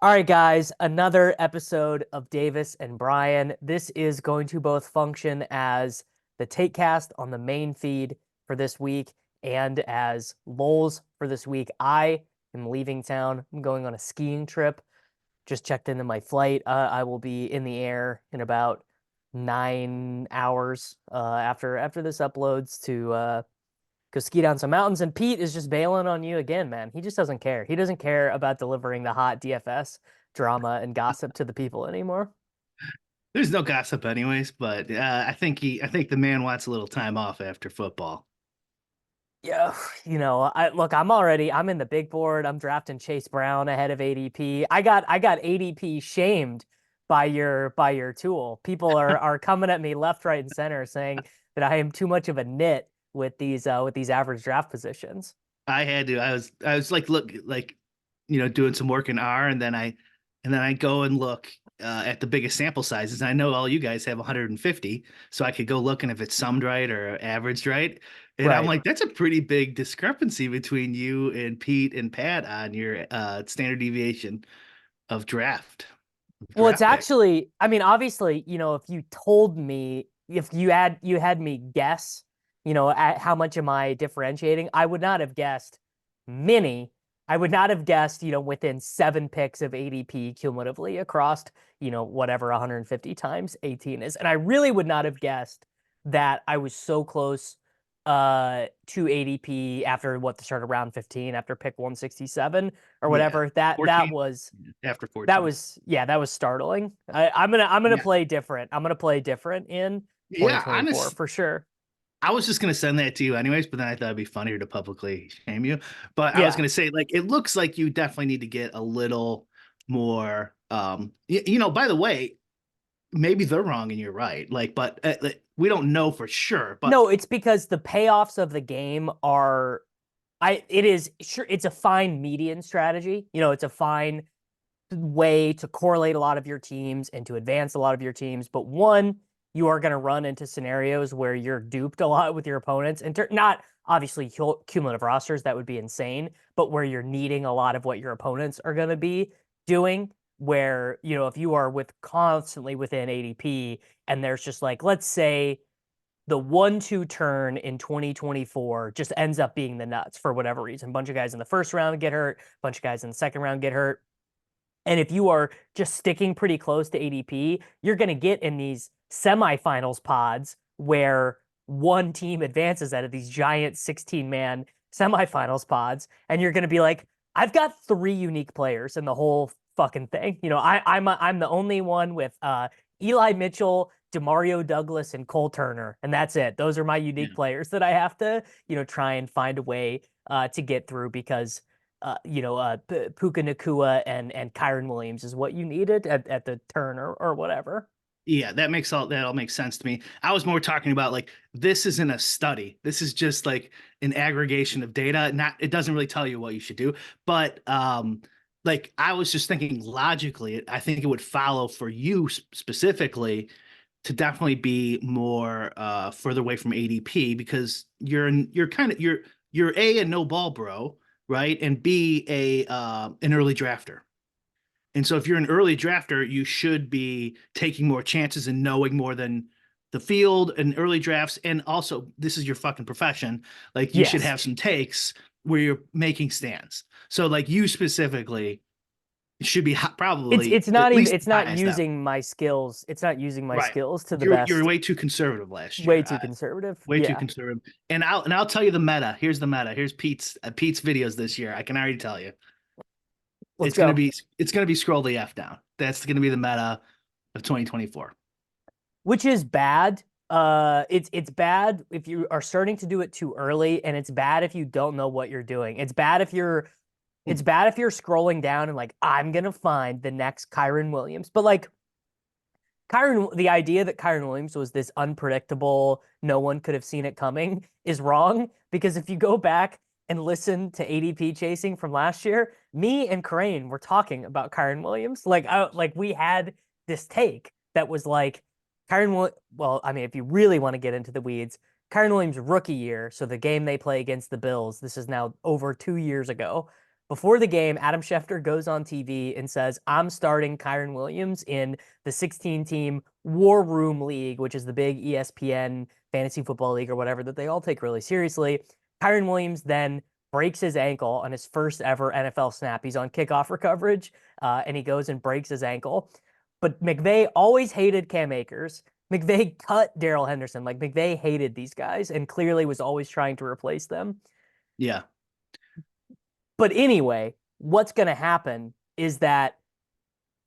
All right, guys, another episode of Davis and Brian. This is going to both function as the Takecast on the main feed for this week and as Lowell's for this week. I am leaving town. I'm going on a skiing trip. Just checked into my flight. I will be in the air in about 9 hours after this uploads to go ski down some mountains. And Pete is just bailing on you again, man. He just doesn't care. He doesn't care about delivering the hot DFS drama and gossip to the people anymore. There's no gossip anyways, but I think the man wants a little time off after football. Yeah, I'm in the big board. I'm drafting Chase Brown ahead of ADP. I got ADP shamed by your tool. People are coming at me left, right, and center saying that I am too much of a nit with these average draft positions. I had to. I was like doing some work in R, and then I go and look at the biggest sample sizes. I know all you guys have 150, so I could go look and if it's summed right or averaged right. And I'm Right. like, that's a pretty big discrepancy between you and Pete and Pat on your standard deviation of Well, it's draft pick. actually, I mean, obviously, if you told me, if you had me guess, at how much am I differentiating, I would not have guessed many. I would not have guessed, within 7 picks of ADP cumulatively across, whatever 150 times 18 is. And I really would not have guessed that I was so close to ADP after what the start of round 15, after pick 167 or Yeah, whatever. That 14 was after that 14. was yeah, that was startling. I'm gonna Yeah, play different. I'm gonna play different in yeah. 2024 Honest, for sure. I was just gonna send that to you anyways, but then I thought it'd be funnier to publicly shame you. But I was Yeah. gonna say, like, it looks like you definitely need to get a little more. By the way, maybe they're wrong and you're right. But like, we don't know for sure. But No, it's because the payoffs of the game are it is sure it's a fine median strategy. It's a fine way to correlate a lot of your teams and to advance a lot of your teams. But one, you are going to run into scenarios where you're duped a lot with your opponents, and not obviously cumulative rosters, that would be insane, but where you're needing a lot of what your opponents are going to be doing. Where, if you are with constantly within ADP and there's just like, let's say the 1-2 turn in 2024 just ends up being the nuts for whatever reason. A bunch of guys in the first round get hurt, a bunch of guys in the second round get hurt. And if you are just sticking pretty close to ADP, you're going to get in these semifinals pods where one team advances out of these giant 16-man semifinals pods, and you're going to be like, I've got three unique players in the whole fucking thing. I'm the only one with Eli Mitchell, Demario Douglas, and Cole Turner, and that's it. Those are my unique yeah, players that I have to try and find a way to get through because Puka Nakua and Kyron Williams is what you needed at the turn or whatever. yeah, that all makes sense to me. I was more talking about like this isn't a study. This is just like an aggregation of data. Not it doesn't really tell you what you should do, but like I was just thinking logically, I think it would follow for you specifically to definitely be more further away from ADP because you're A, a no ball bro, right? And B, a an early drafter. And so if you're an early drafter, you should be taking more chances and knowing more than the field and early drafts. And also, this is your fucking profession. Like you should Yes. have some takes where you're making stands. So like you specifically should be It's probably it's not at even least it's high not as them. using my skills. It's not using my Right. skills to the You're best. way too conservative last Way year. too conservative. Way too Yeah. conservative. And I'll tell you the meta. Here's the meta. Here's Pete's videos this year. I can already tell you. Let's go. It's gonna be scroll the F down. That's gonna be the meta of 2024. Which is bad. It's bad if you are starting to do it too early, and it's bad if you don't know what you're doing. It's bad if you're scrolling down and like, I'm gonna find the next Kyron Williams. But like the idea that Kyron Williams was this unpredictable, no one could have seen it coming is wrong. Because if you go back and listen to ADP chasing from last year, me and Crane were talking about Kyron Williams. Like we had this take that was like well, I mean, if you really want to get into the weeds, Kyron Williams rookie year, so the game they play against the Bills, this is now over 2 years ago. Before the game, Adam Schefter goes on TV and says, I'm starting Kyron Williams in the 16-team War Room League, which is the big ESPN fantasy football league or whatever that they all take really seriously. Kyron Williams then breaks his ankle on his first ever NFL snap. He's on kickoff coverage, and he goes and breaks his ankle. But McVay always hated Cam Akers. McVay cut Darrell Henderson. Like McVay hated these guys and clearly was always trying to replace them. Yeah. But anyway, what's going to happen is that,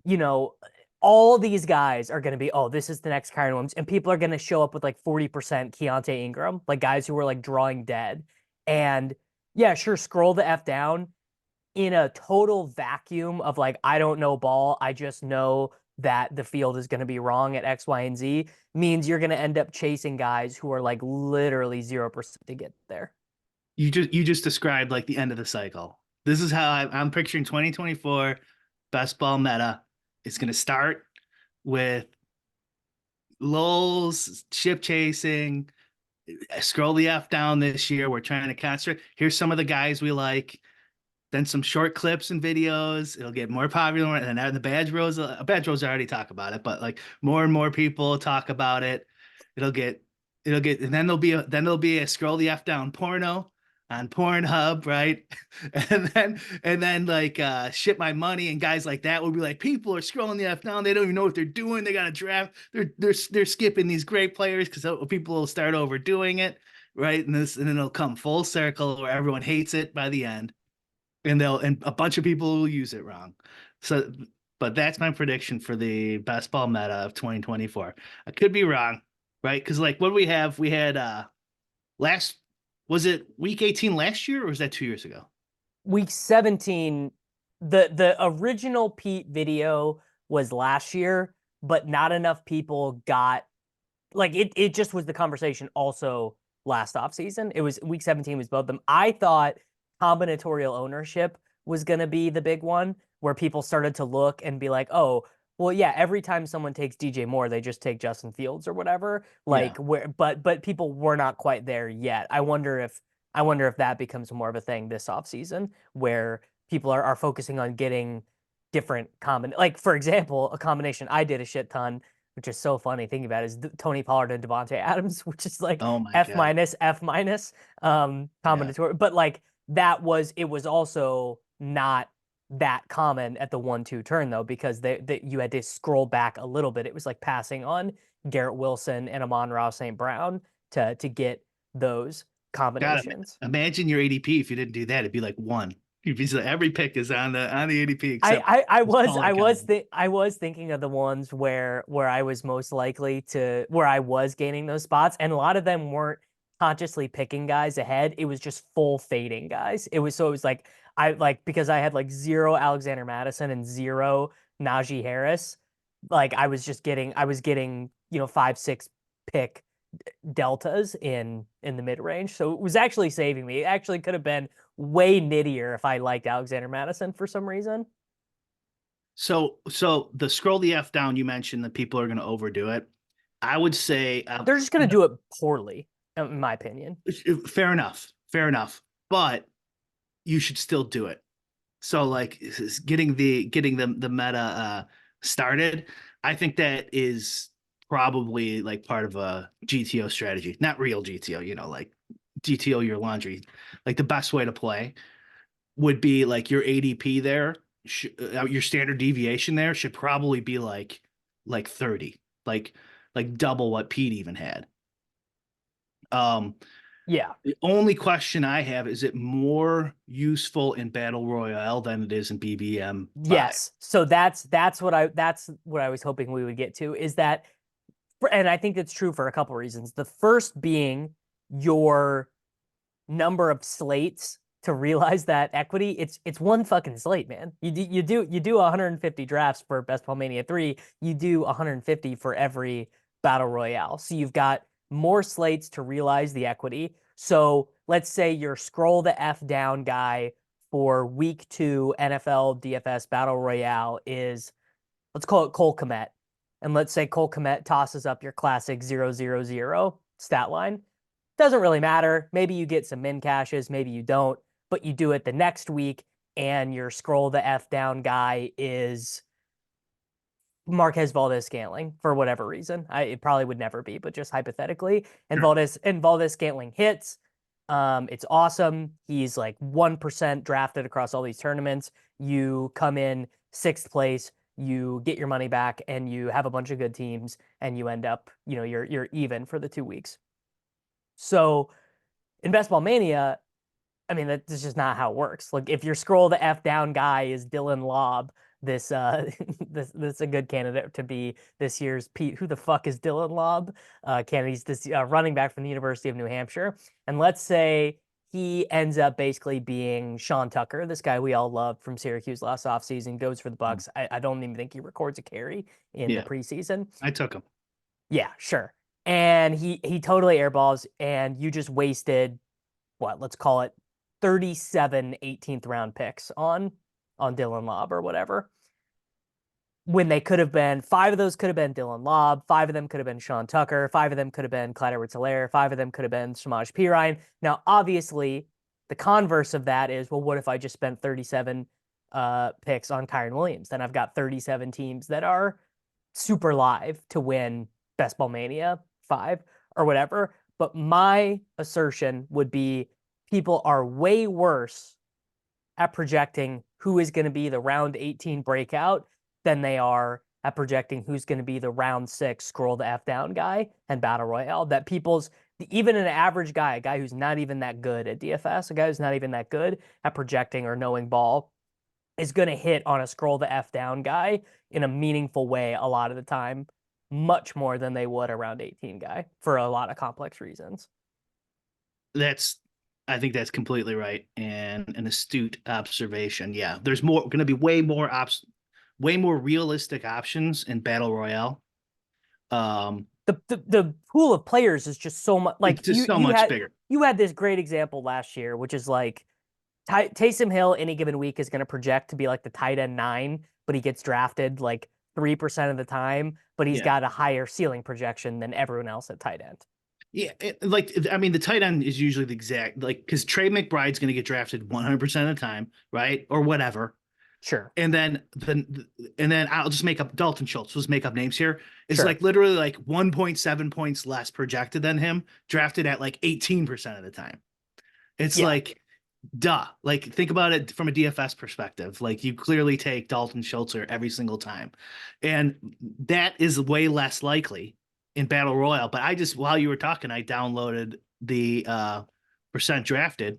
you know, all these guys are going to be, oh, this is the next Kyron Williams. And people are going to show up with like 40% Keontae Ingram, like guys who are like drawing dead. And yeah, sure, scroll the F down in a total vacuum of like, I don't know ball. I just know that the field is going to be wrong at X, Y, and Z means you're going to end up chasing guys who are like literally 0% to get there. You just described like the end of the cycle. This is how I'm picturing 2024 best ball meta. It's going to start with lulls, ship chasing, scroll the F down this year. We're trying to concentrate. Here's some of the guys we like. Then some short clips and videos. It'll get more popular, and then the badge bros already talk about it, but like more and more people talk about it. It'll get, and then there'll be a scroll the F down porno on Pornhub, right? And then like shit my money and guys like that will be like, people are scrolling the F down. They don't even know what they're doing. They got to draft. They're skipping these great players because people will start overdoing it, right? And then it'll come full circle where everyone hates it by the end and a bunch of people will use it wrong. So, but that's my prediction for the best ball meta of 2024. I could be wrong, right? Because like what we have, we had last was it week 18 last year or was that 2 years ago? Week 17, the original Pete video was last year, but not enough people got like it just was the conversation also last offseason. It was week 17 was both of them. I thought combinatorial ownership was going to be the big one where people started to look and be like, oh, well, yeah, every time someone takes DJ Moore, they just take Justin Fields or whatever. Yeah. Like where, but people were not quite there yet. I wonder if that becomes more of a thing this offseason where people are focusing on getting different like for example, a combination I did a shit ton, which is so funny thinking about it, is Tony Pollard and Devontae Adams, which is like Oh my F God. minus F minus Yeah. combinatorial, but like it was also not that common at the 1-2 turn though, because you had to scroll back a little bit. It was like passing on Garrett Wilson and Amon-Ra St. Brown to get those God, combinations. imagine your ADP if you didn't do that. It'd be like one. You'd be like, every pick is on the ADP I except I, I this was I Pollard was combo. th I was thinking of the ones where I was most likely to where I was gaining those spots, and a lot of them weren't consciously picking guys ahead. It was just full fading guys. It was like I like because I had like zero Alexander Madison and zero Najee Harris. Like I was getting 5-6 pick deltas in the mid range. So it was actually saving me. It actually could have been way nittier if I liked Alexander Madison for some reason. So the scroll the F down, you mentioned that people are going to overdo it. I would say, They're just going to do it poorly, in my opinion. fair enough, fair enough, but you should still do it. So like getting the meta started, I think that is probably like part of a GTO strategy, not real GTO, like GTO your laundry. Like the best way to play would be like your ADP there, your standard deviation there should probably be like 30, like double what Pete even had. Um, Yeah. the only question I have is it more useful in Battle Royale than it is in BBM 5? Yes. So that's what I was hoping we would get to is that, and I think it's true for a couple reasons. The first being your number of slates to realize that equity. It's one fucking slate, man. You do 150 drafts for Best Ball Mania 3. You do 150 for every battle royale. So you've got more slates to realize the equity. So let's say your scroll the F down guy for week 2 NFL DFS battle royale is, let's call it Cole Kmet. And let's say Cole Kmet tosses up your classic 0-0-0 stat line. Doesn't really matter. Maybe you get some min caches, maybe you don't, but you do it the next week and your scroll the F down guy is Marquez Valdez-Scantling for whatever reason. It probably would never be, but just hypothetically. And Sure. Valdez-Scantling hits. It's awesome. He's like 1% drafted across all these tournaments. You come in sixth place, you get your money back, and you have a bunch of good teams, and you end up, you're even for the 2 weeks. So in Best Ball Mania, I mean, that's just not how it works. Like if your scroll the F down guy is Dylan Lobb, this this is a good candidate to be this year's Pete. Who the fuck is Dylan Lobb? He's this running back from the University of New Hampshire. And let's say he ends up basically being Sean Tucker, this guy we all loved from Syracuse last offseason, goes for the Bucks. I don't even think he records a carry in the Yeah, preseason. I took him. Yeah, sure. And he totally airballs, and you just wasted what, let's call it 37 18th round picks on Dylan Lobb or whatever. When they could have been, five of those could have been Dylan Lobb, five of them could have been Sean Tucker, five of them could have been Clyde Edwards-Helaire, five of them could have been Samaj Pirine. Now, obviously, the converse of that is, well, what if I just spent 37 picks on Kyren Williams? Then I've got 37 teams that are super live to win Best Ball Mania 5 or whatever. But my assertion would be people are way worse at projecting who is going to be the round 18 breakout than they are at projecting who's going to be the round 6 scroll the F down guy and battle royale. That even an average guy, a guy who's not even that good at DFS, a guy who's not even that good at projecting or knowing ball, is going to hit on a scroll the F down guy in a meaningful way a lot of the time, much more than they would a round 18 guy for a lot of complex reasons. I think that's completely right and an astute observation. Yeah, there's going to be way more realistic options in battle royale. The pool of players is just so much. Like It's just so much bigger. you had this great example last year, which is like Taysom Hill any given week is going to project to be like the tight end 9, but he gets drafted like 3% of the time, but he's Yeah. got a higher ceiling projection than everyone else at tight end. Yeah, I mean, the tight end is usually the exact because Trey McBride's going to get drafted 100% of the time, right, or whatever. Sure. And then I'll just make up Dalton Schultz. Let's make up names here. It's Sure. like literally like 1.7 points less projected than him, drafted at like 18% of the time. It's like, duh. Like, think about it from a DFS perspective. Like, you clearly take Dalton Schultz every single time, and that is way less likely in Battle Royale. But while you were talking, I downloaded the percent drafted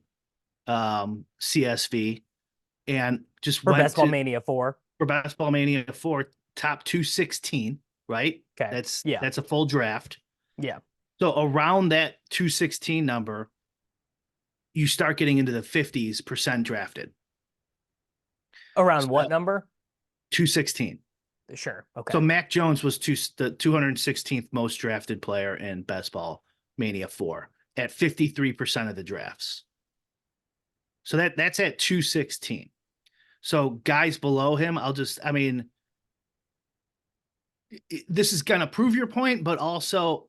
CSV and just For went Best Ball Mania 4. for Best Ball Mania 4, top 216, right? Okay. That's a full draft. Yeah. So around that 216 number, you start getting into the 50s percent drafted. Around what number? 216. Sure. Okay. So Mac Jones was the 216th most drafted player in Best Ball Mania 4 at 53% of the drafts. So that's at 216. So guys below him, this is going to prove your point, but also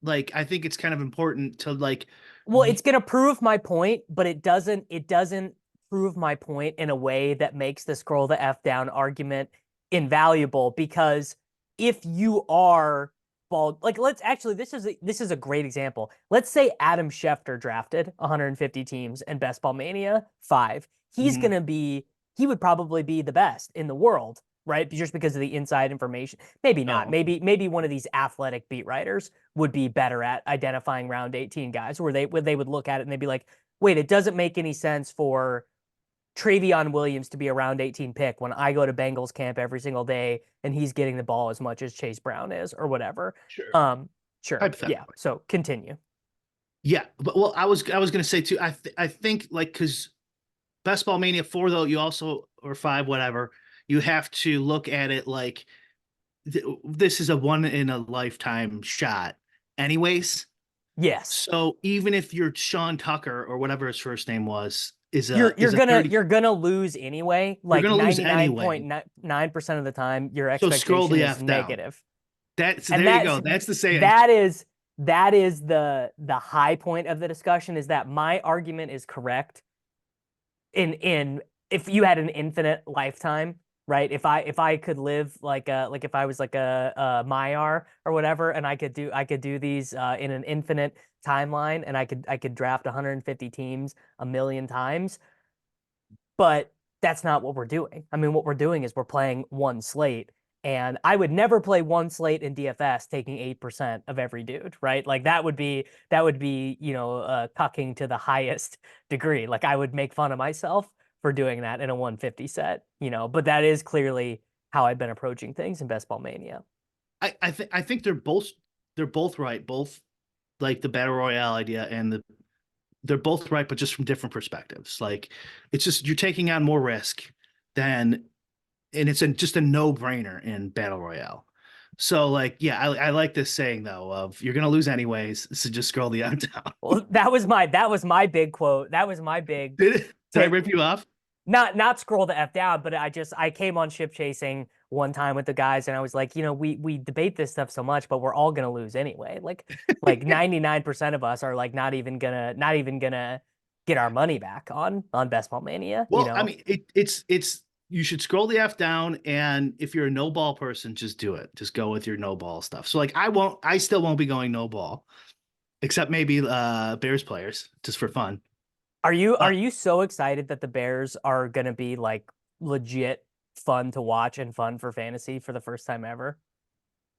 like, I think it's kind of important to like, well, it's going to prove my point, but it doesn't prove my point in a way that makes the scroll the F down argument invaluable, because if you are bald, like this is a great example. Let's say Adam Schefter drafted 150 teams in Best Ball Mania 5. He's going to be, he would probably be the best in the world, right? Just because of the inside information. Maybe not. Maybe one of these athletic beat writers would be better at identifying round 18 guys where they would look at it and they'd be like, wait, it doesn't make any sense for Travion Williams to be a round 18 pick when I go to Bengals camp every single day and he's getting the ball as much as Chase Brown is or whatever. Sure. Sure. Yeah. So continue. Yeah. But well, I was going to say too, I think like, cause Best Ball Mania 4 though, you also, or 5, whatever, you have to look at it like this is a one in a lifetime shot anyways. Yes. So even if you're Sean Tucker or whatever his first name was, you're gonna lose anyway. Like 99.9% of the time, your expectation is negative. There you go. That's the saying. That is the high point of the discussion, is that my argument is correct in if you had an infinite lifetime, right? If I could live like if I was like a Maiar or whatever, and I could do these in an infinite timeline, and I could draft 150 teams a million times, but that's not what we're doing. I mean, what we're doing is we're playing one slate. And I would never play one slate in DFS taking 8% of every dude, right? Like that would be, cucking to the highest degree. Like I would make fun of myself for doing that in a 150 set, but that is clearly how I've been approaching things in Best Ball Mania. I think they're both right. Both like the battle royale idea and they're both right, but just from different perspectives. Like it's just you're taking on more risk than and it's just a no-brainer in battle royale. So like yeah, I like this saying though of you're gonna lose anyways, so just scroll the app down. Well, that was my big quote. That was my big Did I take. rip you off? Not scroll the F down, but I came on ship chasing one time with the guys, and I was like, we debate this stuff so much, but we're all gonna lose anyway. Like 99% of us are like not even gonna get our money back on Best Ball Mania, Well, I mean, it's you should scroll the F down, and if you're a no ball person, just do it. Just go with your no ball stuff. So like I still won't be going no ball, except maybe Bears players, just for fun. Are you Uh, are you so excited that the Bears are gonna be like legit fun to watch and fun for fantasy for the first time ever?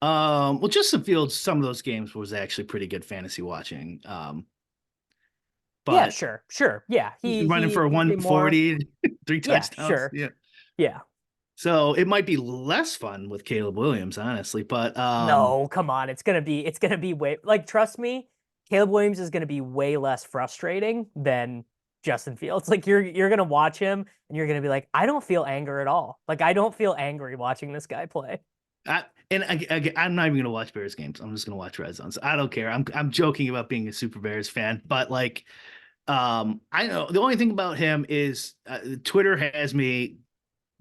well, Justin Fields, some of those games was actually pretty good fantasy watching. Yeah, But sure, sure. Yeah, he running he for he's a more 140, three yeah, touchdowns. sure. Yeah. Yeah. So it might be less fun with Caleb Williams, honestly. But No, come on. It's gonna be way like trust me, Caleb Williams is gonna be way less frustrating than Justin Fields. Like you're gonna watch him and you're gonna be like, I don't feel anger at all. Like I don't feel angry watching this guy play. I'm not even gonna watch Bears games. I'm just gonna watch Red Zones. I don't care. I'm joking about being a super Bears fan, but like, I know the only thing about him is Twitter has me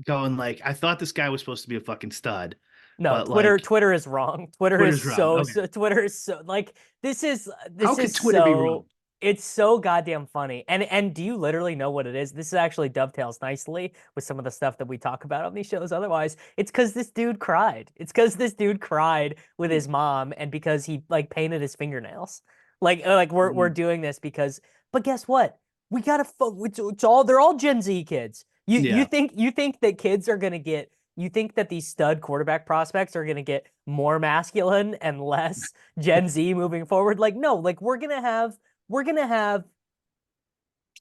going like, I thought this guy was supposed to be a fucking stud, No, but Twitter like, Twitter is wrong. Twitter is Twitter's wrong. so, Okay, so Twitter is so like this is how this could is Twitter be wrong? so it's so goddamn funny. And do you literally know what it is? This actually dovetails nicely with some of the stuff that we talk about on these shows otherwise. It's because this dude cried. It's because this dude cried with his mom and because he like painted his fingernails. Like we're Mhm. doing this because but guess what? We gotta it's all they're all Gen Z kids. You Yeah, think that kids are gonna get you think that these stud quarterback prospects are going to get more masculine and less Gen Z moving forward? Like, no, like we're gonna have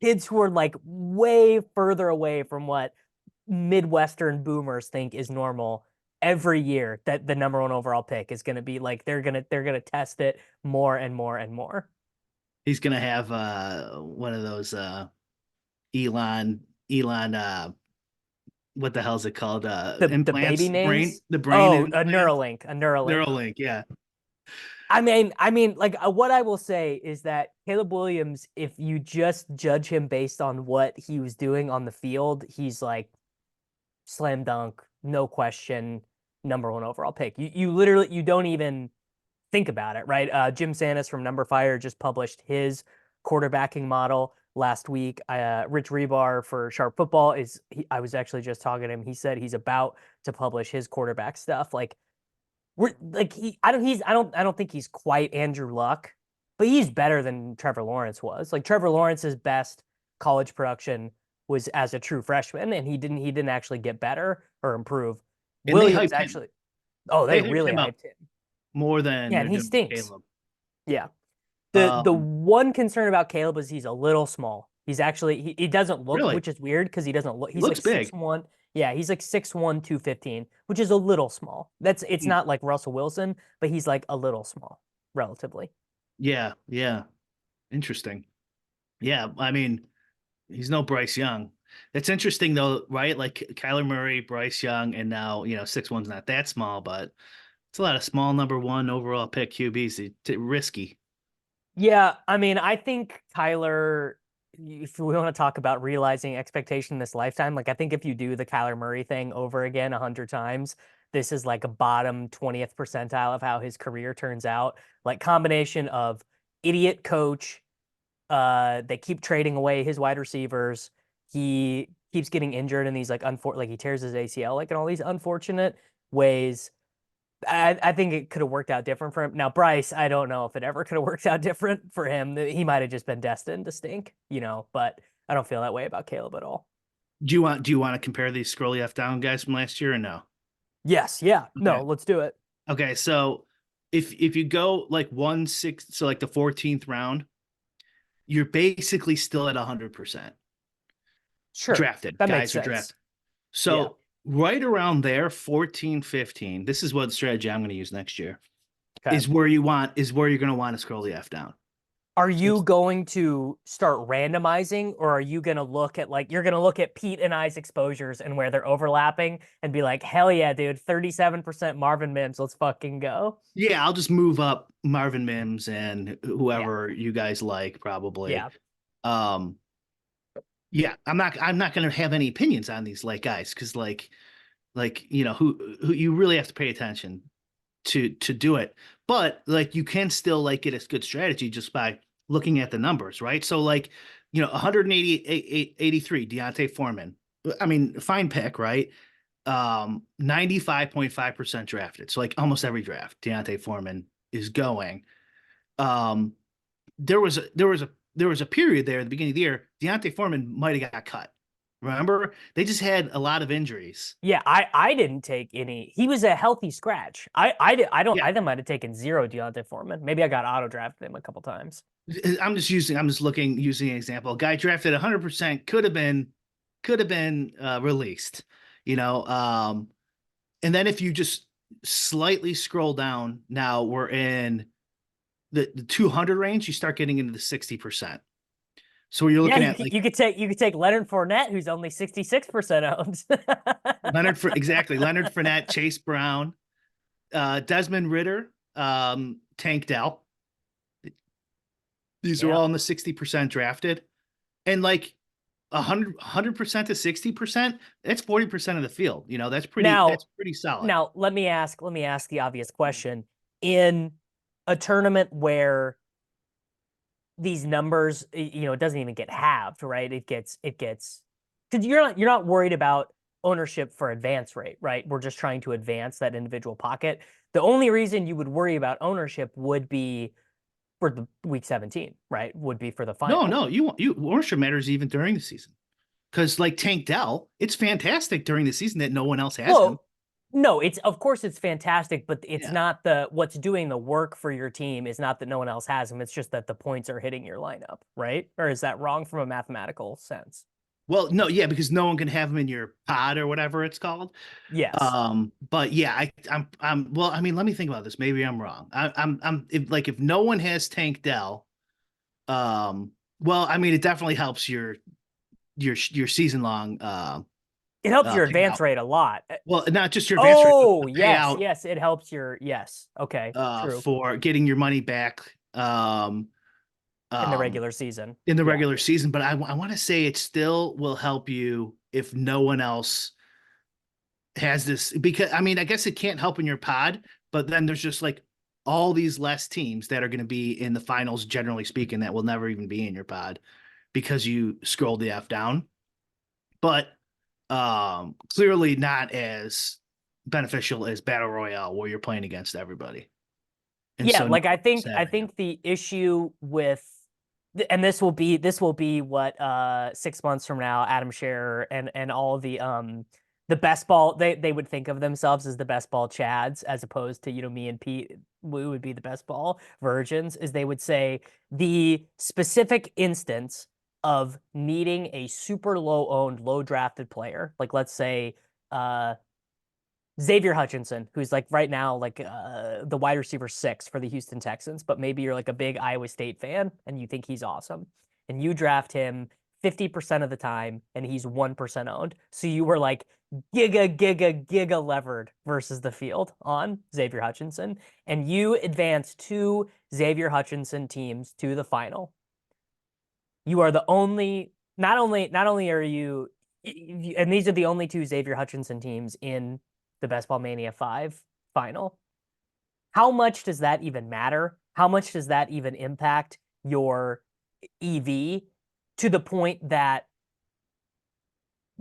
kids who are like way further away from what Midwestern boomers think is normal every year that the number one overall pick is going to be like they're gonna test it more and more and more. he's gonna have one of those Elon what the hell is it called? The baby Implants, names. the brain Oh, a implants, Neuralink, a Neuralink. Neuralink. Yeah, I mean, like what I will say is that Caleb Williams, if you just judge him based on what he was doing on the field, he's like slam dunk, no question, number one overall pick. You literally you don't even think about it, right? Jim Santis from Number Fire just published his quarterbacking model last week. Rich Rebar for Sharp Football I was actually just talking to him. He said he's about to publish his quarterback stuff. Like we're like I don't think he's quite Andrew Luck, but he's better than Trevor Lawrence was. Like Trevor Lawrence's best college production was as a true freshman, and he didn't actually get better or improve. and they Williams hyped him. actually, oh, they They hyped really him up hyped him. more than Yeah, they're and he doing with stinks. Caleb. Yeah. The Um, one concern about Caleb is he's a little small. He's actually he doesn't look, really, which is weird because he doesn't look he he's like looks six big. one. Yeah, he's like 6'1", 215, which is a little small. It's Mm. not like Russell Wilson, but he's like a little small, relatively. Yeah, yeah, interesting. Yeah, I mean, he's no Bryce Young. It's interesting though, right? Like Kyler Murray, Bryce Young, and now 6'1's not that small, but it's a lot of small number one overall pick QBs. Risky. Yeah, I mean, I think Kyler, if we want to talk about realizing expectation this lifetime, like I think if you do the Kyler Murray thing over again 100 times, this is like a bottom 20th percentile of how his career turns out. Like combination of idiot coach, they keep trading away his wide receivers. He keeps getting injured in these like he tears his ACL like in all these unfortunate ways. I think it could have worked out different for him. Now, Bryce, I don't know if it ever could have worked out different for him. He might have just been destined to stink, but I don't feel that way about Caleb at all. Do you want to compare these scrolly F down guys from last year or no? Yes, yeah. Okay. No, let's do it. Okay, so if you go like 1/6, so like the 14th round, you're basically still at 100% Sure. drafted. That makes Guys are sense. drafted. Yeah. So right around there, 14, 15, this is what strategy I'm going to use next year, Okay. is where you're going to want to scroll the F down. Are So you going to start randomizing, or are you going to look at you're going to look at Pete and I's exposures and where they're overlapping and be like, hell yeah, dude, 37% Marvin Mims, let's fucking go. yeah, I'll just move up Marvin Mims and Yeah. whoever you guys like probably. Yeah. Um, yeah, I'm not going to have any opinions on these like guys because who you really have to pay attention to do it. But like you can still like get a good strategy just by looking at the numbers, right? So 183 Deontay Foreman. I mean, fine pick, right? 95.5% drafted. So like almost every draft, Deontay Foreman is going. Um, there was a period there at the beginning of the year, Deontay Foreman might have got cut. Remember? They just had a lot of injuries. Yeah, I didn't take any. He was a healthy scratch. I did I don't Yeah. I might have taken zero Deontay Foreman. Maybe I got auto drafted him a couple times. I'm just using an example. A guy drafted 100% could have been released, you know. And then if you just slightly scroll down, now we're in the 200 range, you start getting into the 60%. So you're Yeah, looking you at could, like you could take you could take Leonard Fournette, who's only 66% owned. Leonard Fournette, Chase Brown, Desmond Ritter, Tank Dell. These are Yeah. all in the 60% drafted. And like 100% to 60%, that's 40% of the field. That's Now, pretty solid. let me ask the obvious question. In a tournament where these numbers, it doesn't even get halved, right? It gets because you're not worried about ownership for advance rate, right? We're just trying to advance that individual pocket. The only reason you would worry about ownership would be for the week 17, right? Would be for the No, final. no, you ownership matters even during the season. Because like Tank Dell, it's fantastic during the season that no one else has him. Well, no, it's of course it's fantastic, but it's Yeah. not what's doing the work for your team is not that no one else has them. It's just that the points are hitting your lineup, right? Or is that wrong from a mathematical sense? Well, no, yeah, because no one can have him in your pod or whatever it's called. Yes. But yeah, I'm well, I mean, let me think about this. Maybe I'm wrong. If no one has Tank Dell, well, I mean, it definitely helps your season long It helps your advance payout. rate a lot. Well, not just your advance rate, but Oh, the yes, payout yes, it helps your yes. Okay, true. for getting your money back In the um regular season. in the Yeah. regular season. But I want to say it still will help you if no one else has this, because I mean, I guess it can't help in your pod, but then there's just like all these less teams that are going to be in the finals, generally speaking, that will never even be in your pod because you scrolled the F down. But clearly not as beneficial as Battle Royale where you're playing against everybody. And Yeah, so no like I one's think I having him. think the issue with and this will be what 6 months from now Adam Scherer and all the best ball they would think of themselves as the best ball Chads as opposed to me and Pete we would be the best ball virgins is they would say the specific instance of needing a super low owned low drafted player like let's say uh Xavier Hutchinson, who's like right now like the wide receiver 6 for the Houston Texans, but maybe you're like a big Iowa State fan and you think he's awesome, and you draft him 50% of the time and he's 1% owned. So you were like giga levered versus the field on Xavier Hutchinson, and you advance two Xavier Hutchinson teams to the final. You are the only not only are you and these are the only two Xavier Hutchinson teams in the Best Ball Mania 5 final. How much does that even matter? How much does that even impact your EV to the point that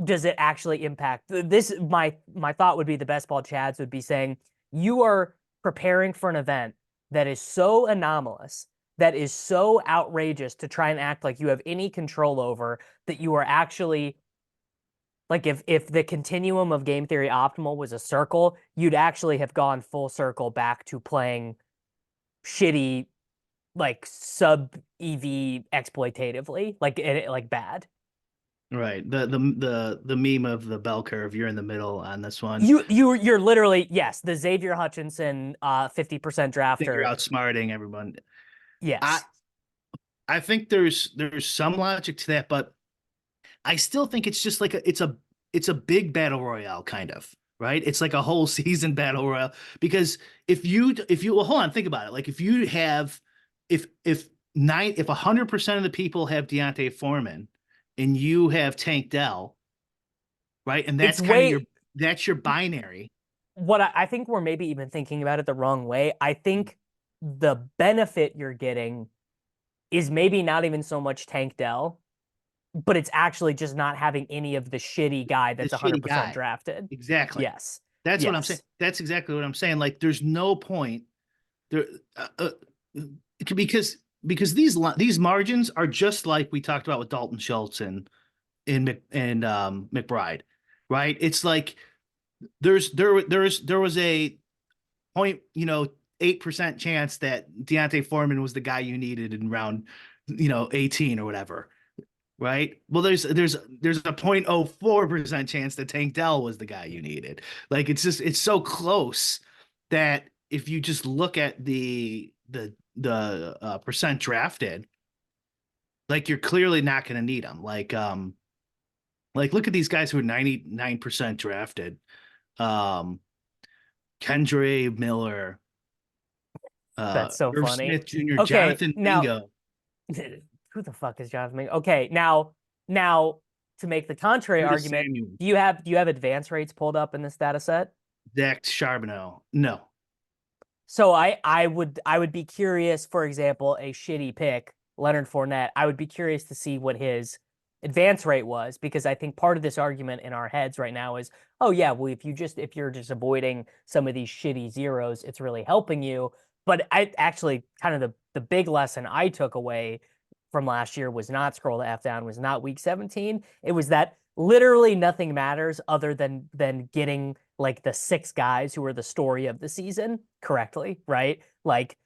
does it actually impact this? My thought would be the best ball chads would be saying you are preparing for an event that is so anomalous, that is so outrageous to try and act like you have any control over, that you are actually like if the continuum of game theory optimal was a circle, you'd actually have gone full circle back to playing shitty like sub EV exploitatively, like bad. Right. The meme of the bell curve, you're in the middle on this one. You're literally, yes, the Xavier Hutchinson 50% I think you're drafter. outsmarting everyone. I Yes. I think there's some logic to that, but I still think it's just like it's a big battle royale kind of, right? It's like a whole season battle royale because if you well, hold on, think about it. Like if you have if 100% of the people have Deontay Foreman and you have Tank Dell, right? And It's that's kind of way that's your binary. what I think we're maybe even thinking about it the wrong way. I think the benefit you're getting is maybe not even so much Tank Dell, but it's actually just not having any of the shitty guy The that's shitty 100% guy. drafted. Exactly. Yes. That's what I'm saying. Yes. That's exactly what I'm saying. Like there's no point there uh, uh, because these margins are just like we talked about with Dalton Schultz and McBride, right? It's like there was a point 8% chance that Deontay Foreman was the guy you needed in round 18 or whatever, right? Well, there's a 0.04% chance that Tank Dell was the guy you needed. Like it's so close that if you just look at the percent drafted, like you're clearly not going to need them. Like look at these guys who are 99% drafted. Um, Kendre Miller, That's so Irv funny. Smith Jr., Okay, Jonathan now Mingo, who the fuck is Jonathan Mingo? Okay, now to make the contrary Curtis argument, Samuel, do you have advance rates pulled up in this data set? Zach Charbonneau. No, So I would be curious, for example, a shitty pick, Leonard Fournette. I would be curious to see what his advance rate was because I think part of this argument in our heads right now is, oh yeah, well if you're just avoiding some of these shitty zeros, it's really helping you. But I actually kind of the big lesson I took away from last year was not scroll the F down, was not week 17. It was that literally nothing matters other than getting like the six guys who are the story of the season correctly, right? Like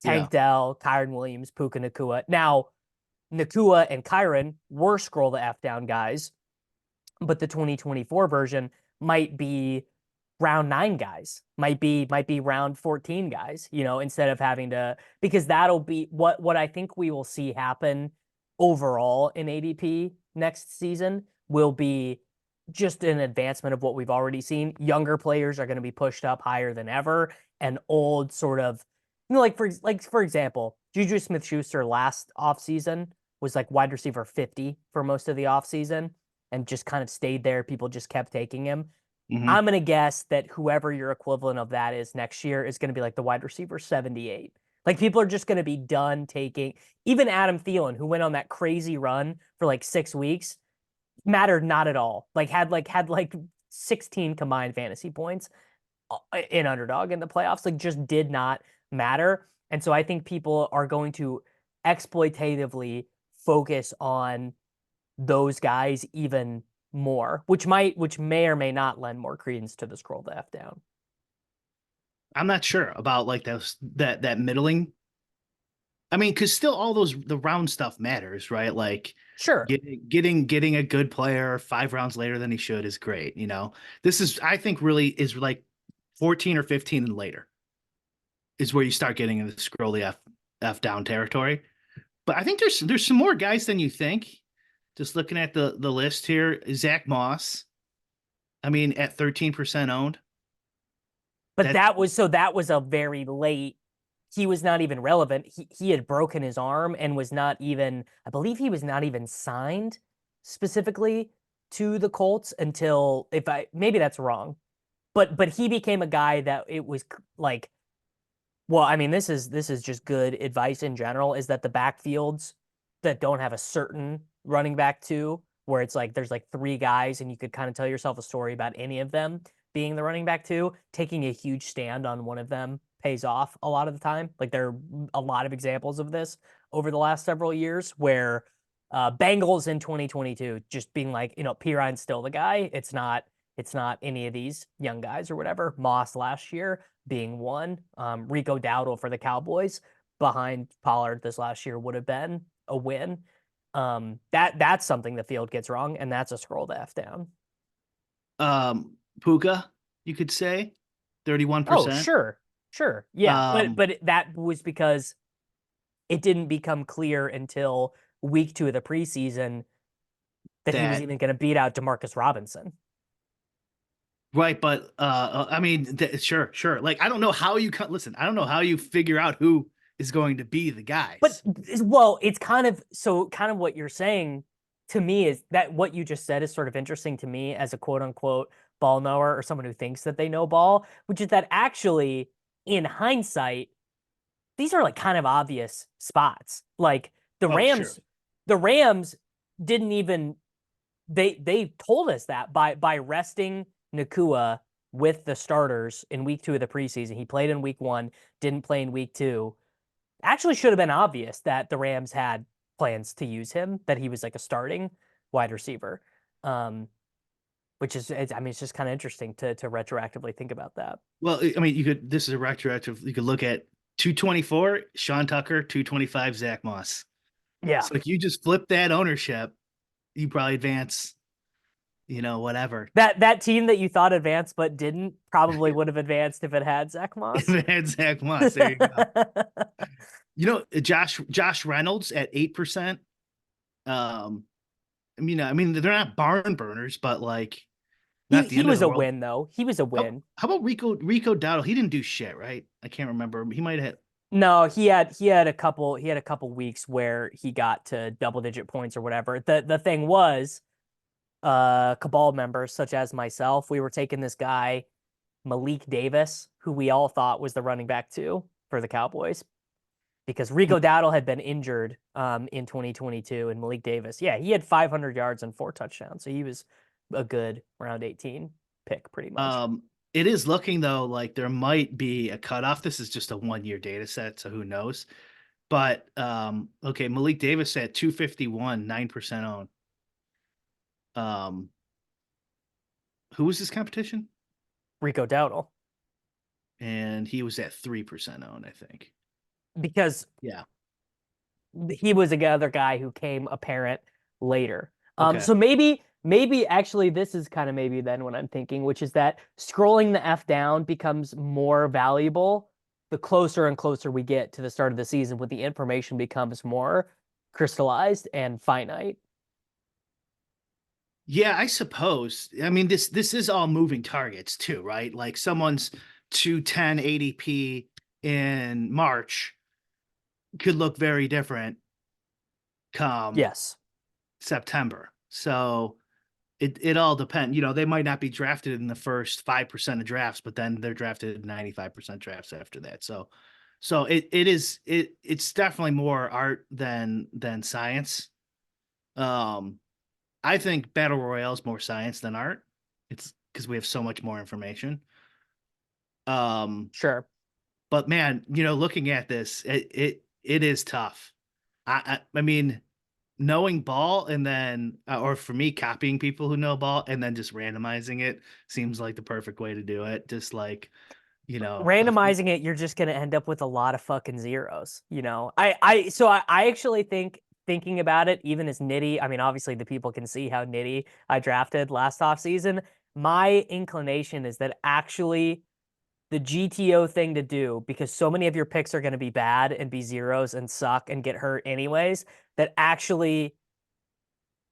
yeah, Tank Dell, Kyron Williams, Puka Nakua. Now, Nakua and Kyron were scroll the F down guys, but the 2024 version might be round 9 guys, might be round 14 guys, instead of having to, because that'll be what I think we will see happen overall in ADP next season will be just an advancement of what we've already seen. Younger players are going to be pushed up higher than ever, and old sort of, like for example, Juju Smith-Schuster last offseason was like wide receiver 50 for most of the offseason and just kind of stayed there. People just kept taking him. hmm I'm going to guess that whoever your equivalent of that is next year is going to be like the wide receiver 78. Like people are just going to be done taking even Adam Thielen, who went on that crazy run for like 6 weeks, mattered not at all. Like had 16 combined fantasy points in underdog in the playoffs. Like just did not matter. And so I think people are going to exploitatively focus on those guys even more, which may or may not lend more credence to the scroll to F down. I'm not sure about like that middling. I mean, because still all the round stuff matters, right? Like Sure. getting a good player 5 rounds later than he should is great. This is I think really is like 14 or 15 and later is where you start getting in the scroll the F down territory. But I think there's some more guys than you think. Just looking at the list here, Zach Moss. I mean, at 13% owned. But That that was a very late. He was not even relevant. He had broken his arm and was not even, I believe he was not even signed specifically to the Colts until, if I maybe that's wrong. But he became a guy that it was like, well, I mean, this is just good advice in general, is that the backfields that don't have a certain running back two where it's like there's like three guys and you could kind of tell yourself a story about any of them being the running back two. Taking a huge stand on one of them pays off a lot of the time. Like there are a lot of examples of this over the last several years where Bengals in 2022 just being like, P Ryan's still the guy. It's not any of these young guys or whatever. Moss last year being one. Rico Dowdle for the Cowboys behind Pollard this last year would have been a win. That's something the field gets wrong, and that's a scroll to F down. Puka, you could say, Oh, 31%. sure, yeah, Um, but that was because it didn't become clear until week 2 of the preseason that he was that even going to beat out Demarcus Robinson. right, but I mean, sure. Like, I don't know how you listen. I don't know how you figure out who is going to be the But guys. well, it's kind of what you're saying to me is that what you just said is sort of interesting to me as a quote unquote ball knower or someone who thinks that they know ball, which is that actually in hindsight, these are like kind of obvious spots. Like the Oh, sure. Rams, the Rams didn't even they told us that by resting Nakua with the starters in week 2 of the preseason. He played in week 1, didn't play in week 2. Actually should have been obvious that the Rams had plans to use him, that he was like a starting wide receiver. Um, which is, I mean, it's just kind of interesting to retroactively think about that. Well, I mean, you could. This is a retroactive. You could look at 224 Sean Tucker, 225 Zach Moss. Yeah. So like you just flip that ownership, you probably advance. Whatever. That team that you thought advanced but didn't probably would have advanced if it had Zach Moss. And Zach Moss. There you go. Josh Reynolds at 8%. Um, I mean, they're not barn burners, but like he not the he end of was the a world. win though. He was a How, win. how about Rico Dowdle? He didn't do shit, right? I can't remember. He might have. No, he had a couple weeks where he got to double digit points or whatever. The thing was, cabal members such as myself, we were taking this guy Malik Davis, who we all thought was the running back two for the Cowboys, because Rico Dowdle had been injured in 2022, and Malik Davis, yeah, he had 500 yards and 4 touchdowns, so he was a good round 18 pick, pretty much. Um, it is looking though like there might be a cutoff. This is just a 1 year data set, so who knows? But okay, Malik Davis at 251, 9% own. Um, who was this competition? Rico Dowdle, And he was at 3% own, I think. because Yeah. he was another guy who came apparent later. Okay. So maybe actually this is kind of maybe then what I'm thinking, which is that scrolling the F down becomes more valuable the closer and closer we get to the start of the season, when the information becomes more crystallized and finite. Yeah, I suppose. I mean, this is all moving targets too, right? Like someone's 210 ADP in March could look very different come Yes. September. So it all depends. They might not be drafted in the first 5% of drafts, but then they're drafted in 95% drafts after that. So it's definitely more art than science. Um I think Battle Royale is more science than art. It's because we have so much more information. Um, Sure. but man, looking at this, it is tough. I mean, knowing ball and then, or for me, copying people who know ball and then just randomizing it seems like the perfect way to do it. Just like, you know, Randomizing it, you're just gonna end up with a lot of fucking zeros. I actually think, thinking about it, even as nitty, I mean, obviously the people can see how nitty I drafted last off season. My inclination is that actually the GTO thing to do, because so many of your picks are going to be bad and be zeros and suck and get hurt anyways, that actually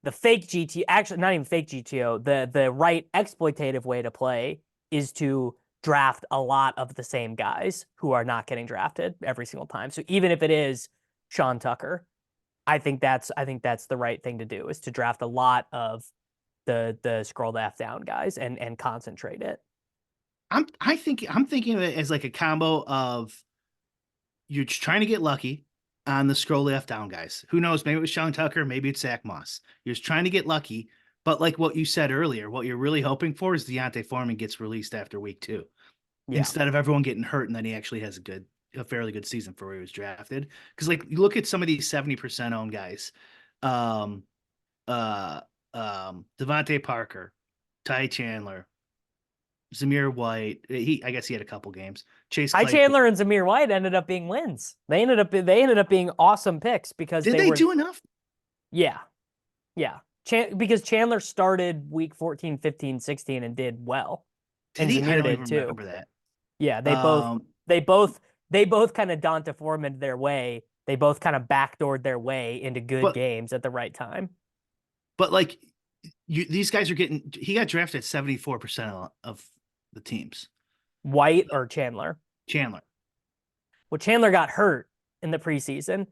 the fake GT, actually not even fake GTO, the right exploitative way to play is to draft a lot of the same guys who are not getting drafted every single time. So even if it is Sean Tucker, I think that's the right thing to do, is to draft a lot of the scroll to F down guys and concentrate it. I'm thinking of it as like a combo of you're trying to get lucky, on the scroll left down guys. Who knows? Maybe it was Sean Tucker, maybe it's Zach Moss. You're just trying to get lucky. But like what you said earlier, what you're really hoping for is Deontay Foreman gets released after week 2 Yeah. instead of everyone getting hurt and then he actually has a fairly good season for where he was drafted. Because like you look at some of these 70% owned guys, um, uh, Devontae Parker, Ty Chandler, Zamir White. I guess he had a couple games. Chase Ty Claypool. Chandler and Zamir White ended up being wins. They ended up being awesome picks because Did they they were do enough? yeah. Yeah. Because Chandler started week 14, 15, 16 and did well. Did And he? I Zamir don't did even too. remember that. Yeah, Um, they both they both kind of Donta Foreman their way. They both kind of backdoored their way into good but games at the right time. like these guys are getting. He got drafted at 74% of the teams. White or Chandler. Chandler. Well, Chandler got hurt in the preseason.